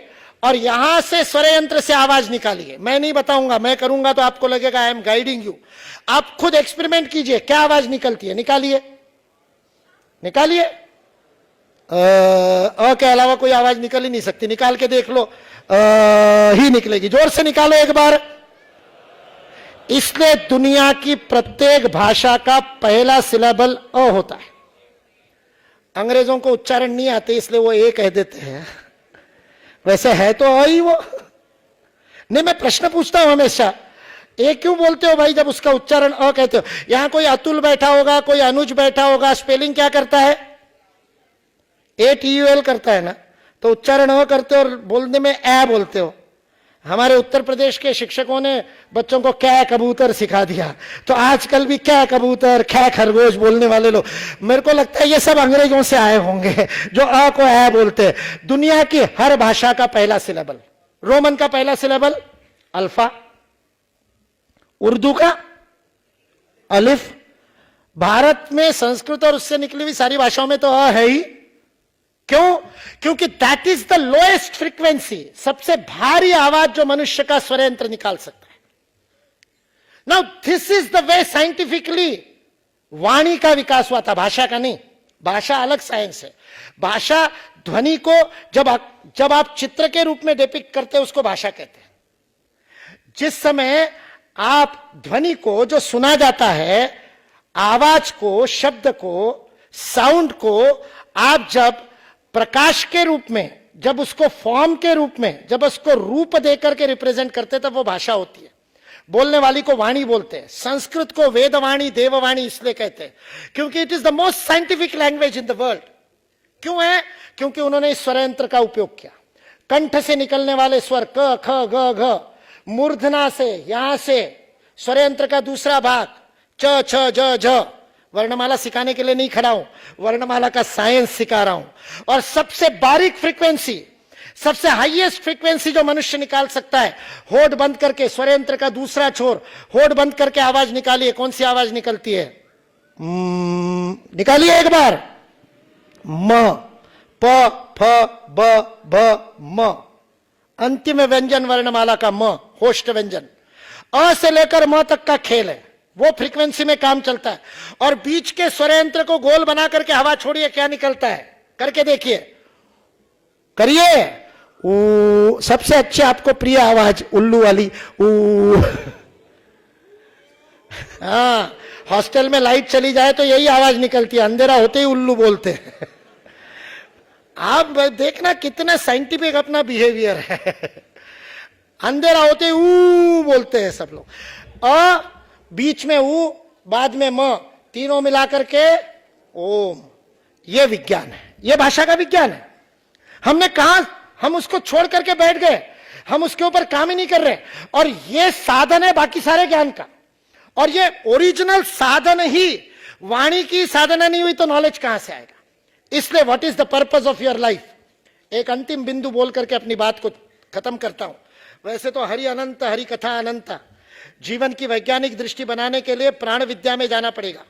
और यहां से स्वर यंत्र से आवाज निकालिए। मैं नहीं बताऊंगा, मैं करूंगा तो आपको लगेगा आई एम गाइडिंग यू। आप खुद एक्सपेरिमेंट कीजिए, क्या आवाज निकलती है, निकालिए निकालिए। के अलावा कोई आवाज निकल ही नहीं सकती, निकाल के देख लो, ही निकलेगी। जोर से निकालो एक बार। इसलिए दुनिया की प्रत्येक भाषा का पहला सिलेबल अ होता है। अंग्रेजों को उच्चारण नहीं आते इसलिए वो ए कह देते हैं, वैसे है तो अ ही वो। नहीं, मैं प्रश्न पूछता हूं हमेशा, ए क्यों बोलते हो भाई जब उसका उच्चारण अ कहते हो? यहां कोई अतुल बैठा होगा, कोई अनुज बैठा होगा, स्पेलिंग क्या करता है? ATUL करता है ना, तो उच्चारण अ करते हो और बोलने में ए बोलते हो। हमारे उत्तर प्रदेश के शिक्षकों ने बच्चों को कै कबूतर सिखा दिया, तो आजकल भी कै कबूतर कै खरगोश बोलने वाले लोग, मेरे को लगता है ये सब अंग्रेजों से आए होंगे जो अ को ए बोलते हैं। दुनिया की हर भाषा का पहला सिलेबल, रोमन का पहला सिलेबल अल्फा, उर्दू का अलिफ। भारत में संस्कृत और उससे निकली हुई सारी भाषाओं में तो अ है ही। क्यों? क्योंकि that is the lowest frequency, सबसे भारी आवाज जो मनुष्य का स्वर यंत्र निकाल सकता है। Now this is the way scientifically वाणी का विकास हुआ था, भाषा का नहीं। भाषा अलग साइंस है। भाषा ध्वनि को जब आप चित्र के रूप में डिपिक्ट करते हैं उसको भाषा कहते हैं। जिस समय आप ध्वनि को जो सुना जाता है, आवाज को, शब्द को, साउंड को आप जब प्रकाश के रूप में, जब उसको फॉर्म के रूप में, जब उसको रूप देकर के रिप्रेजेंट करते तब वो भाषा होती है। बोलने वाली को वाणी बोलते हैं। संस्कृत को वेदवाणी देववाणी इसलिए कहते हैं क्योंकि it is the most scientific language in the world. क्यों है? क्योंकि उन्होंने इस स्वर यंत्र का उपयोग किया। कंठ से निकलने वाले स्वर क ख ग घ, मूर्धना से, यहां से स्वर यंत्र का दूसरा भाग च छ ज झ। वर्णमाला सिखाने के लिए नहीं खड़ा हूं, वर्णमाला का साइंस सिखा रहा हूं। और सबसे बारीक फ्रीक्वेंसी, सबसे हाईएस्ट फ्रीक्वेंसी जो मनुष्य निकाल सकता है, होठ बंद करके, स्वर यंत्र का दूसरा छोर, होठ बंद करके आवाज निकालिए। कौन सी आवाज निकलती है? निकालिए एक बार। म, प, फ, ब, भ, म। अंतिम व्यंजन वर्णमाला का म, होष्ट व्यंजन। अ से लेकर म तक का खेल है, वो फ्रीक्वेंसी में काम चलता है। और बीच के स्वर यंत्र को गोल बना करके हवा छोड़िए, क्या निकलता है? करके देखिए, करिए। ऊ, सबसे अच्छी आपको प्रिय आवाज उल्लू वाली ऊ। हाँ, हॉस्टल में लाइट चली जाए तो यही आवाज निकलती है, अंधेरा होते ही उल्लू बोलते हैं। आप देखना कितना साइंटिफिक अपना बिहेवियर है। अंधेरा होते ही ऊ बोलते हैं सब लोग। बीच में ऊ, बाद में म, तीनों मिलाकर के ओम। ये विज्ञान है, ये भाषा का विज्ञान है। हमने कहा, हम उसको छोड़ करके बैठ गए, हम उसके ऊपर काम ही नहीं कर रहे। और ये साधन है बाकी सारे ज्ञान का, और ये ओरिजिनल साधन ही वाणी की साधना नहीं हुई तो नॉलेज कहां से आएगा? इसलिए what is the purpose of your life? एक अंतिम बिंदु बोल करके अपनी बात को खत्म करता हूं। वैसे तो हरि अनंत, हरि कथा अनंत। जीवन की वैज्ञानिक दृष्टि बनाने के लिए प्राण विद्या में जाना पड़ेगा।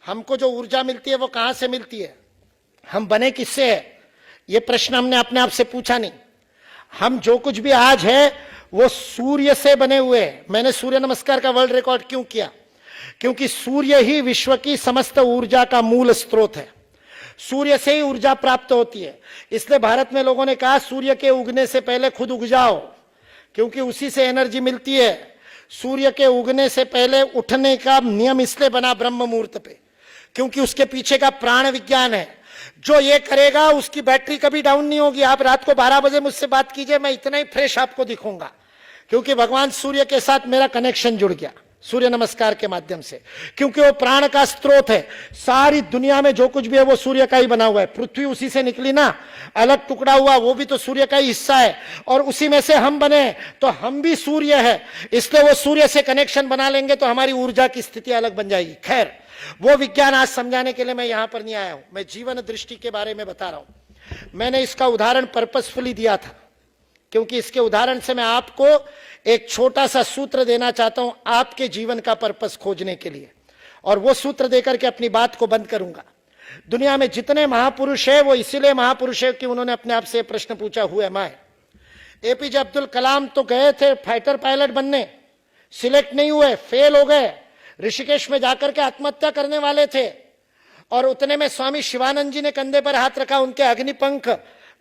हमको जो ऊर्जा मिलती है वो कहां से मिलती है? हम बने किससे है? ये प्रश्न हमने अपने आप से पूछा नहीं। हम जो कुछ भी आज है वो सूर्य से बने हुए हैं। मैंने सूर्य नमस्कार का वर्ल्ड रिकॉर्ड क्यों किया? क्योंकि सूर्य ही विश्व की समस्त ऊर्जा का मूल स्रोत है। सूर्य से ही ऊर्जा प्राप्त होती है। इसलिए भारत में लोगों ने कहा सूर्य के उगने से पहले खुद उग जाओ, क्योंकि उसी से एनर्जी मिलती है। सूर्य के उगने से पहले उठने का नियम इसलिए बना ब्रह्म मुहूर्त पे, क्योंकि उसके पीछे का प्राण विज्ञान है। जो ये करेगा उसकी बैटरी कभी डाउन नहीं होगी। आप रात को 12 बजे मुझसे बात कीजिए, मैं इतना ही फ्रेश आपको दिखूंगा, क्योंकि भगवान सूर्य के साथ मेरा कनेक्शन जुड़ गया सूर्य नमस्कार के माध्यम से, क्योंकि वो प्राण का स्रोत है। सारी दुनिया में जो कुछ भी है वो सूर्य का ही बना हुआ है। पृथ्वी उसी से निकली ना, अलग टुकड़ा हुआ वो भी तो सूर्य का ही हिस्सा है, और उसी में से हम बने, तो हम भी सूर्य है। इसलिए वो सूर्य से कनेक्शन बना लेंगे तो हमारी ऊर्जा की स्थिति अलग बन जाएगी। खैर, वो विज्ञान आज समझाने के लिए मैं यहां पर नहीं आया हूं, मैं जीवन दृष्टि के बारे में बता रहा हूं। मैंने इसका उदाहरण पर्पसफुली दिया था, क्योंकि इसके उदाहरण से मैं आपको एक छोटा सा सूत्र देना चाहता हूं आपके जीवन का पर्पस खोजने के लिए, और वो सूत्र देकर के अपनी बात को बंद करूंगा। दुनिया में जितने महापुरुष है वो इसीलिए महापुरुष है कि उन्होंने अपने आप से प्रश्न पूछा, who am I. APJ Abdul Kalam तो गए थे फाइटर पायलट बनने, सिलेक्ट नहीं हुए, फेल हो गए, ऋषिकेश में जाकर के आत्महत्या करने वाले थे, और उतने में स्वामी शिवानंद जी ने कंधे पर हाथ रखा। उनके अग्निपंख,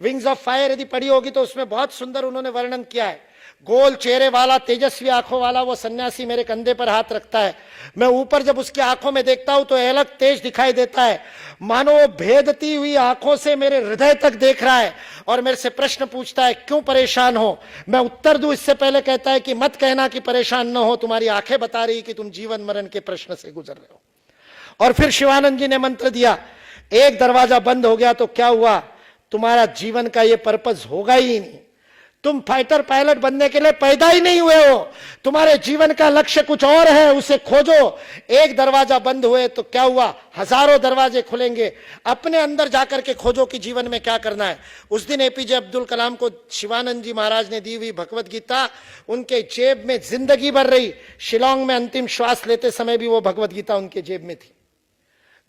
विंग्स ऑफ फायर यदि पढ़ी होगी तो उसमें बहुत सुंदर उन्होंने वर्णन किया है। गोल चेहरे वाला, तेजस्वी आंखों वाला वो सन्यासी मेरे कंधे पर हाथ रखता है। मैं ऊपर जब उसकी आंखों में देखता हूं तो अलग तेज दिखाई देता है, मानो वो भेदती हुई आंखों से मेरे हृदय तक देख रहा है और मेरे से प्रश्न पूछता है, क्यों परेशान हो। मैं उत्तर दूं इससे पहले कहता है कि मत कहना कि परेशान न हो, तुम्हारी आंखें बता रही कि तुम जीवन मरण के प्रश्न से गुजर रहे हो। और फिर शिवानंद जी ने मंत्र दिया, एक दरवाजा बंद हो गया तो क्या हुआ, तुम्हारा जीवन का ये पर्पस होगा ही नहीं। तुम फाइटर पायलट बनने के लिए पैदा ही नहीं हुए हो, तुम्हारे जीवन का लक्ष्य कुछ और है, उसे खोजो। एक दरवाजा बंद हुए तो क्या हुआ, हजारों दरवाजे खुलेंगे। अपने अंदर जाकर के खोजो कि जीवन में क्या करना है। उस दिन एपीजे अब्दुल कलाम को शिवानंद जी महाराज ने दी हुई भगवत गीता उनके जेब में जिंदगी भर रही। शिलोंग में अंतिम श्वास लेते समय भी वो भगवत गीता उनके जेब में थी।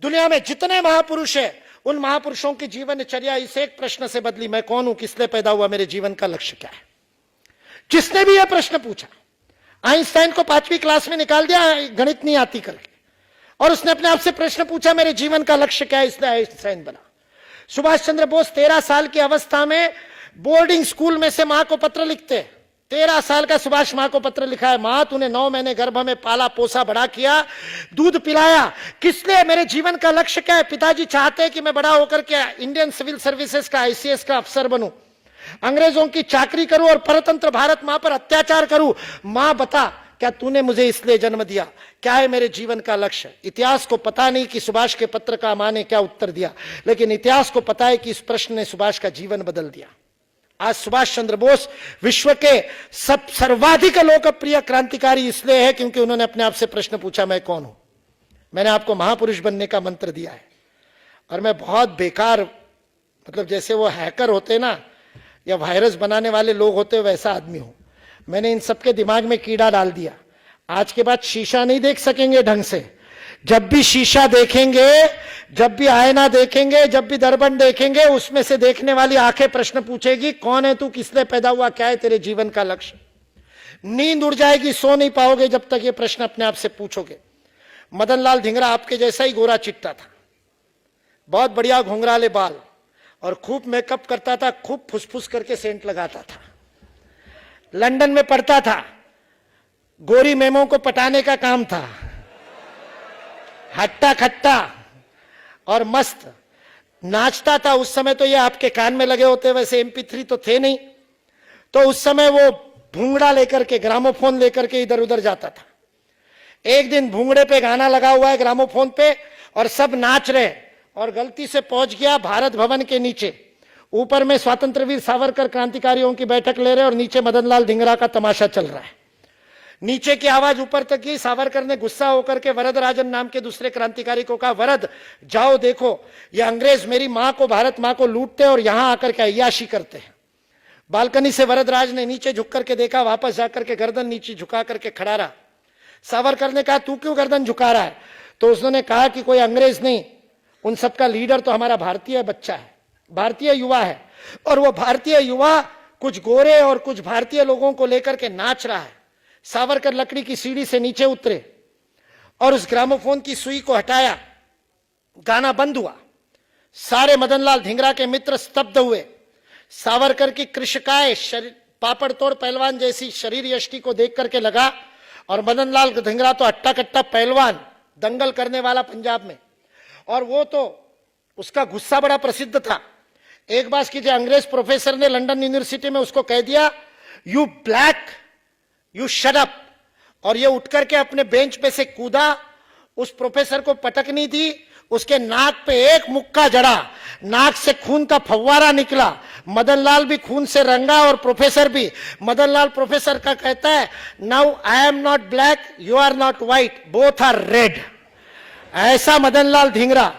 दुनिया में जितने महापुरुष है उन महापुरुषों की जीवनचर्या इस एक प्रश्न से बदली, मैं कौन हूं, किस लिए पैदा हुआ, मेरे जीवन का लक्ष्य क्या है। जिसने भी यह प्रश्न पूछा, आइंस्टाइन को 5वीं क्लास में निकाल दिया गणित नहीं आती करके, और उसने अपने आप से प्रश्न पूछा मेरे जीवन का लक्ष्य क्या है, इसलिए आइंस्टाइन बना। सुभाष चंद्र बोस 13 साल की अवस्था में बोर्डिंग स्कूल में से मां को पत्र लिखते। 13 साल का सुभाष मां को पत्र लिखा है, मां तूने 9 महीने गर्भ में पाला पोसा बड़ा किया, दूध पिलाया, किस लिए, मेरे जीवन का लक्ष्य क्या है। पिताजी चाहते हैं कि मैं बड़ा होकर के इंडियन सिविल सर्विसेज का आईसीएस का अफसर बनूं, अंग्रेजों की चाकरी करूं और परतंत्र भारत मां पर अत्याचार करूं। मां बता, क्या तूने मुझे इसलिए जन्म दिया, क्या है मेरे जीवन का लक्ष्य। इतिहास को पता नहीं कि सुभाष के पत्र का मां ने क्या उत्तर दिया, लेकिन इतिहास को पता है कि इस प्रश्न ने सुभाष का जीवन बदल दिया। आज सुभाष चंद्र बोस विश्व के सर्वाधिक लोकप्रिय क्रांतिकारी इसलिए है क्योंकि उन्होंने अपने आप से प्रश्न पूछा, मैं कौन हूं। मैंने आपको महापुरुष बनने का मंत्र दिया है, और मैं बहुत बेकार, मतलब जैसे वो हैकर होते ना या वायरस बनाने वाले लोग होते वैसा आदमी हूं। मैंने इन सबके दिमाग में कीड़ा डाल दिया। आज के बाद शीशा नहीं देख सकेंगे ढंग से। जब भी शीशा देखेंगे, जब भी आईना देखेंगे, जब भी दर्पण देखेंगे, उसमें से देखने वाली आंखें प्रश्न पूछेगी, कौन है तू, किस लिए पैदा हुआ, क्या है तेरे जीवन का लक्ष्य। नींद उड़ जाएगी, सो नहीं पाओगे जब तक ये प्रश्न अपने आप से पूछोगे। मदन लाल धिंगरा आपके जैसा ही गोरा चिट्टा था, बहुत बढ़िया घुंघराले बाल, और खूब मेकअप करता था, खूब फुसफुस करके सेंट लगाता था। लंदन में पढ़ता था, गोरी मेमों को पटाने का काम था, हट्टा खट्टा और मस्त नाचता था। उस समय तो ये आपके कान में लगे होते, वैसे MP3 तो थे नहीं, तो उस समय वो भूंगड़ा लेकर के, ग्रामोफोन लेकर के इधर उधर जाता था। एक दिन भूंगड़े पे गाना लगा हुआ है ग्रामोफोन पे और सब नाच रहे, और गलती से पहुंच गया भारत भवन के नीचे। ऊपर में स्वतंत्र वीर सावरकर क्रांतिकारियों की बैठक ले रहे और नीचे मदन लाल धिंगरा का तमाशा चल रहा है। नीचे की आवाज ऊपर तक की। सावरकर ने गुस्सा होकर के वरदराजन नाम के दूसरे क्रांतिकारी को कहा, वरद जाओ देखो, ये अंग्रेज मेरी मां को, भारत मां को लूटते और यहां आकर के अय्याशी करते हैं। बालकनी से वरदराज ने नीचे झुक करके देखा, वापस जाकर के गर्दन नीचे झुका करके खड़ा रहा। सावरकर ने कहा, तू क्यों गर्दन झुका रहा है। तो उसने कहा कि कोई अंग्रेज नहीं, उन सबका लीडर तो हमारा भारतीय बच्चा है, भारतीय युवा है, और वो भारतीय युवा कुछ गोरे और कुछ भारतीय लोगों को लेकर के नाच रहा है। सावरकर लकड़ी की सीढ़ी से नीचे उतरे और उस ग्रामोफोन की सुई को हटाया, गाना बंद हुआ। सारे मदनलाल धिंगरा के मित्र स्तब्ध हुए। सावरकर की कृशकाय पापड़ तोड़ पहलवान जैसी शरीर यष्टि को देख करके लगा और मदन लाल धिंगरा तो अट्टा कट्टा पहलवान, दंगल करने वाला पंजाब में। और वो तो उसका गुस्सा बड़ा प्रसिद्ध था। एक बात कीजिए, अंग्रेज प्रोफेसर ने लंदन यूनिवर्सिटी में उसको कह दिया, you black, you shut up. और ये उठ करके अपने बेंच पे से कूदा, उस प्रोफेसर को पटकनी दी, उसके नाक पे एक मुक्का जड़ा, नाक से खून का फव्वारा निकला। मदन लाल भी खून से रंगा और प्रोफेसर भी। मदन लाल प्रोफेसर का कहता है, now I am not black, you are not white, both are red. ऐसा मदन लाल धिंगरा।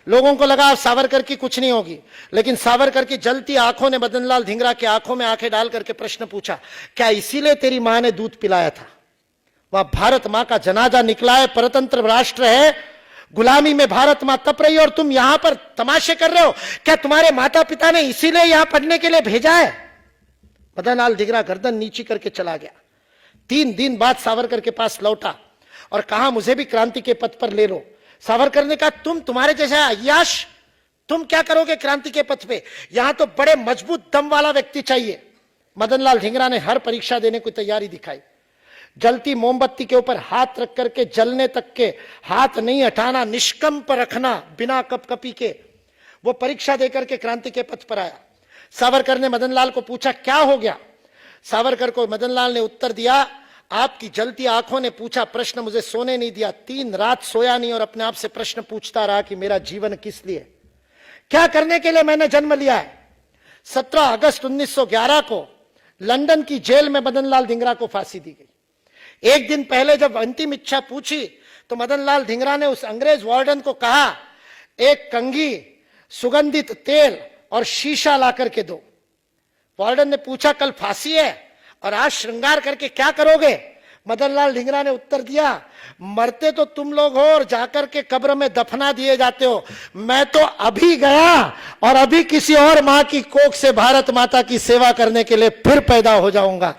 लोगों को लगा सावरकर की कुछ नहीं होगी, लेकिन सावरकर की जलती आंखों ने मदन लाल धिंगरा की आंखों में आंखें डाल करके प्रश्न पूछा, क्या इसीलिए तेरी मां ने दूध पिलाया था? वह भारत मां का जनाजा निकला है, परतंत्र राष्ट्र है, गुलामी में भारत मां तप रही है और तुम यहां पर तमाशे कर रहे हो। क्या तुम्हारे माता पिता ने इसीलिए यहां पढ़ने के लिए भेजा है? मदन लाल धिंगरा गर्दन नीची करके चला गया। 3 दिन बाद सावरकर के पास लौटा और कहा, मुझे भी क्रांति के पथ पर ले लो। सावरकर ने कहा, तुम्हारे जैसा अय्याश, तुम क्या करोगे क्रांति के पथ पे? यहां तो बड़े मजबूत दम वाला व्यक्ति चाहिए। मदन लाल धिंगरा ने हर परीक्षा देने की तैयारी दिखाई। जलती मोमबत्ती के ऊपर हाथ रख करके जलने तक के हाथ नहीं हटाना, निष्कंप रखना बिना कपकपी के, वो परीक्षा देकर के क्रांति के पथ पर आया। सावरकर ने मदन लाल को पूछा, क्या हो गया? सावरकर को मदन लाल ने उत्तर दिया, आपकी जलती आंखों ने पूछा प्रश्न, मुझे सोने नहीं दिया। 3 रात सोया नहीं और अपने आप से प्रश्न पूछता रहा कि मेरा जीवन किस लिए, क्या करने के लिए मैंने जन्म लिया है। 17 अगस्त 1911 को लंदन की जेल में मदन लाल धिंगरा को फांसी दी गई। एक दिन पहले जब अंतिम इच्छा पूछी तो मदन लाल धिंगरा ने उस अंग्रेज वार्डन को कहा, एक कंघी, सुगंधित तेल और शीशा ला करके दो। वार्डन ने पूछा, कल फांसी है और आज श्रृंगार करके क्या करोगे? मदन लाल धिंगरा ने उत्तर दिया, मरते तो तुम लोग हो और जाकर के कब्र में दफना दिए जाते हो, मैं तो अभी गया और अभी किसी और मां की कोख से भारत माता की सेवा करने के लिए फिर पैदा हो जाऊंगा।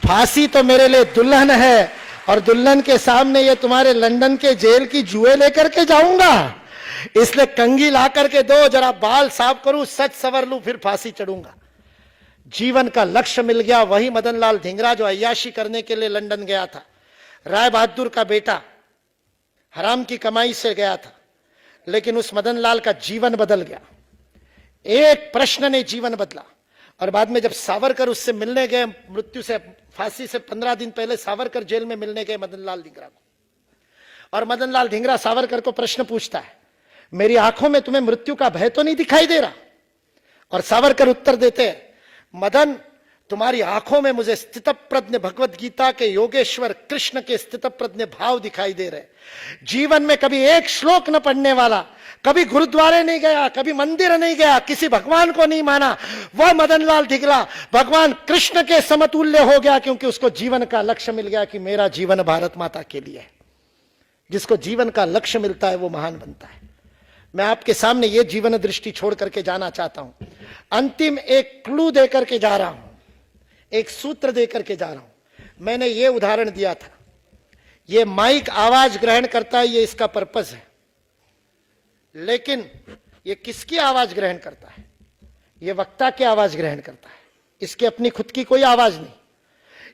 फांसी तो मेरे लिए दुल्हन है और दुल्हन के सामने ये तुम्हारे लंदन के जेल की जुए लेकर के जाऊंगा, इसलिए कंघी ला करके दो, जरा बाल साफ करूं, सच सवर लूं, फिर फांसी चढ़ूंगा। जीवन का लक्ष्य मिल गया। वही मदन लाल धिंगरा जो अय्याशी करने के लिए लंदन गया था, राय बहादुर का बेटा, हराम की कमाई से गया था, लेकिन उस मदन लाल का जीवन बदल गया। एक प्रश्न ने जीवन बदला। और बाद में जब सावरकर उससे मिलने गए, मृत्यु से, फांसी से 15 दिन पहले सावरकर जेल में मिलने गए मदन लाल धिंगरा को, और मदन लाल धिंगरा सावरकर को प्रश्न पूछता है, मेरी आंखों में तुम्हें मृत्यु का भय तो नहीं दिखाई दे रहा? और सावरकर उत्तर देते हैं, मदन, तुम्हारी आंखों में मुझे स्थितप्रज्ञ भगवत गीता के योगेश्वर कृष्ण के स्थितप्रज्ञ भाव दिखाई दे रहे। जीवन में कभी एक श्लोक न पढ़ने वाला, कभी गुरुद्वारे नहीं गया, कभी मंदिर नहीं गया, किसी भगवान को नहीं माना, वह मदन लाल धिंगरा भगवान कृष्ण के समतुल्य हो गया, क्योंकि उसको जीवन का लक्ष्य मिल गया कि मेरा जीवन भारत माता के लिए है। जिसको जीवन का लक्ष्य मिलता है वो महान बनता है। मैं आपके सामने ये जीवन दृष्टि छोड़ करके जाना चाहता हूं। अंतिम एक क्लू देकर के जा रहा हूं, एक सूत्र देकर के जा रहा हूं। मैंने ये उदाहरण दिया था, ये माइक आवाज ग्रहण करता है, ये इसका पर्पस है, लेकिन ये किसकी आवाज ग्रहण करता है? ये वक्ता की आवाज ग्रहण करता है, इसकी अपनी खुद की कोई आवाज नहीं।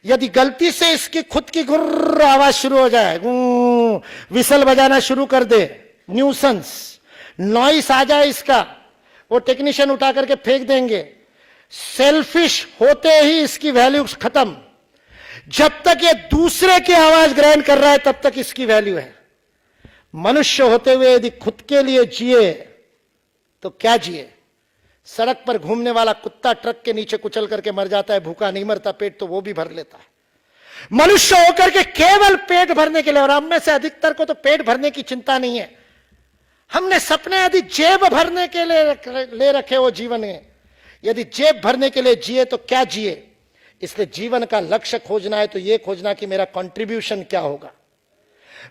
यदि गलती से इसकी खुद की गुर्र आवाज शुरू हो जाए, विसल बजाना शुरू कर दे, न्यूसेंस, नॉइस आ जाए इसका, वो टेक्नीशियन उठा करके फेंक देंगे। सेल्फिश होते ही इसकी वैल्यू खत्म। जब तक ये दूसरे की आवाज ग्रहण कर रहा है तब तक इसकी वैल्यू है। मनुष्य होते हुए यदि खुद के लिए जिए तो क्या जिए? सड़क पर घूमने वाला कुत्ता ट्रक के नीचे कुचल करके मर जाता है, भूखा नहीं मरता, पेट तो वो भी भर लेता है। मनुष्य होकर के केवल पेट भरने के लिए, और हम में से अधिकतर को तो पेट भरने की चिंता नहीं है, हमने सपने यदि जेब भरने के लिए ले रखे हो जीवन में, यदि जेब भरने के लिए जिए तो क्या जिए? इसलिए जीवन का लक्ष्य खोजना है तो यह खोजना कि मेरा कंट्रीब्यूशन क्या होगा,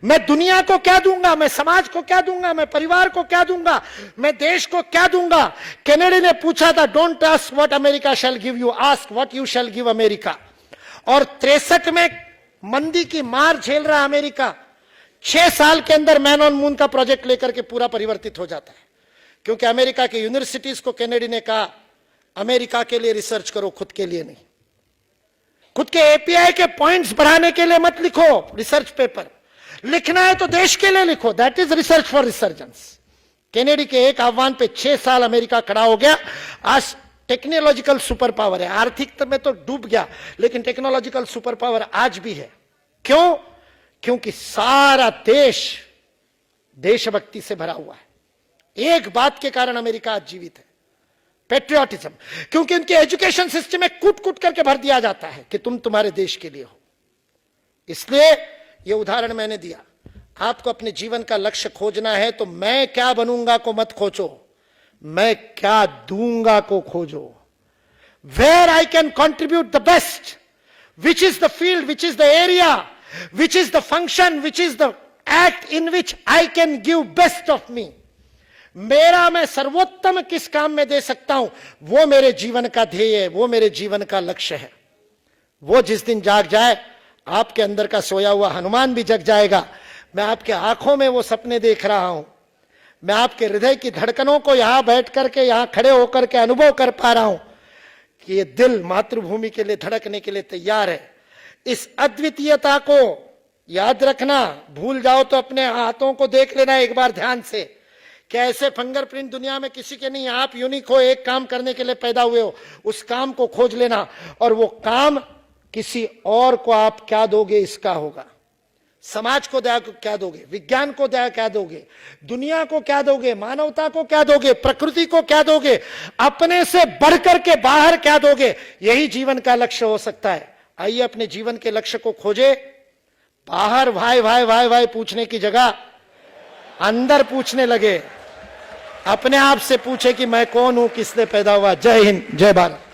मैं दुनिया को क्या दूंगा, मैं समाज को क्या दूंगा, मैं परिवार को क्या दूंगा, मैं देश को क्या दूंगा। केनेडी ने पूछा था, don't ask what America shell give you, ask what you shall give America. और 63 में मंदी की मार झेल रहा अमेरिका 6 साल के अंदर मैन ऑन मून का प्रोजेक्ट लेकर के पूरा परिवर्तित हो जाता है, क्योंकि अमेरिका की यूनिवर्सिटीज को केनेडी ने कहा, अमेरिका के लिए रिसर्च करो, खुद के लिए नहीं। खुद के एपीआई के पॉइंट्स बढ़ाने के लिए मत लिखो रिसर्च पेपर, लिखना है तो देश के लिए लिखो, that is research for resurgence. Kennedy के एक आह्वान पे 6 साल अमेरिका खड़ा हो गया, आज टेक्नोलॉजिकल सुपर पावर है, आर्थिक में तो डूब गया लेकिन टेक्नोलॉजिकल सुपर पावर आज भी है। क्यों? क्योंकि सारा देश देशभक्ति से भरा हुआ है। एक बात के कारण अमेरिका आज जीवित है, पेट्रियोटिज्म, क्योंकि उनके एजुकेशन सिस्टम में कूट कूट करके भर दिया जाता है कि तुम तुम्हारे देश के लिए हो। इसलिए यह उदाहरण मैंने दिया, आपको अपने जीवन का लक्ष्य खोजना है तो मैं क्या बनूंगा को मत खोजो, मैं क्या दूंगा को खोजो। Where I can contribute the best, which is the field, which is the area, which is the function, which is the act in which I can give best of me. मेरा मैं सर्वोत्तम किस काम में दे सकता हूं, वो मेरे जीवन का ध्येय है, वो मेरे जीवन का लक्ष्य है। वो जिस दिन जाग जाए, आपके अंदर का सोया हुआ हनुमान भी जग जाएगा। मैं आपके आंखों में वो सपने देख रहा हूं, मैं आपके हृदय की धड़कनों को यहां बैठ करके, यहां खड़े होकर के अनुभव कर पा रहा हूं कि ये दिल मातृभूमि के लिए धड़कने के लिए तैयार है। इस अद्वितीयता को याद रखना, भूल जाओ तो अपने हाथों को देख लेना एक बार ध्यान से, कि ऐसे फिंगरप्रिंट दुनिया में किसी के नहीं, आप यूनिक हो, एक काम करने के लिए पैदा हुए हो, उस काम को खोज लेना और वो काम किसी और को आप क्या दोगे इसका होगा। समाज को क्या दोगे, विज्ञान को क्या दोगे, दुनिया को क्या दोगे, मानवता को क्या दोगे, प्रकृति को क्या दोगे, अपने से बढ़कर के बाहर क्या दोगे, यही जीवन का लक्ष्य हो सकता है। आइए अपने जीवन के लक्ष्य को खोजे, बाहर भाई भाई भाई भाई पूछने की जगह अंदर पूछने लगे, अपने आप से पूछे कि मैं कौन हूं, किसने पैदा हुआ। जय हिंद, जय भारत।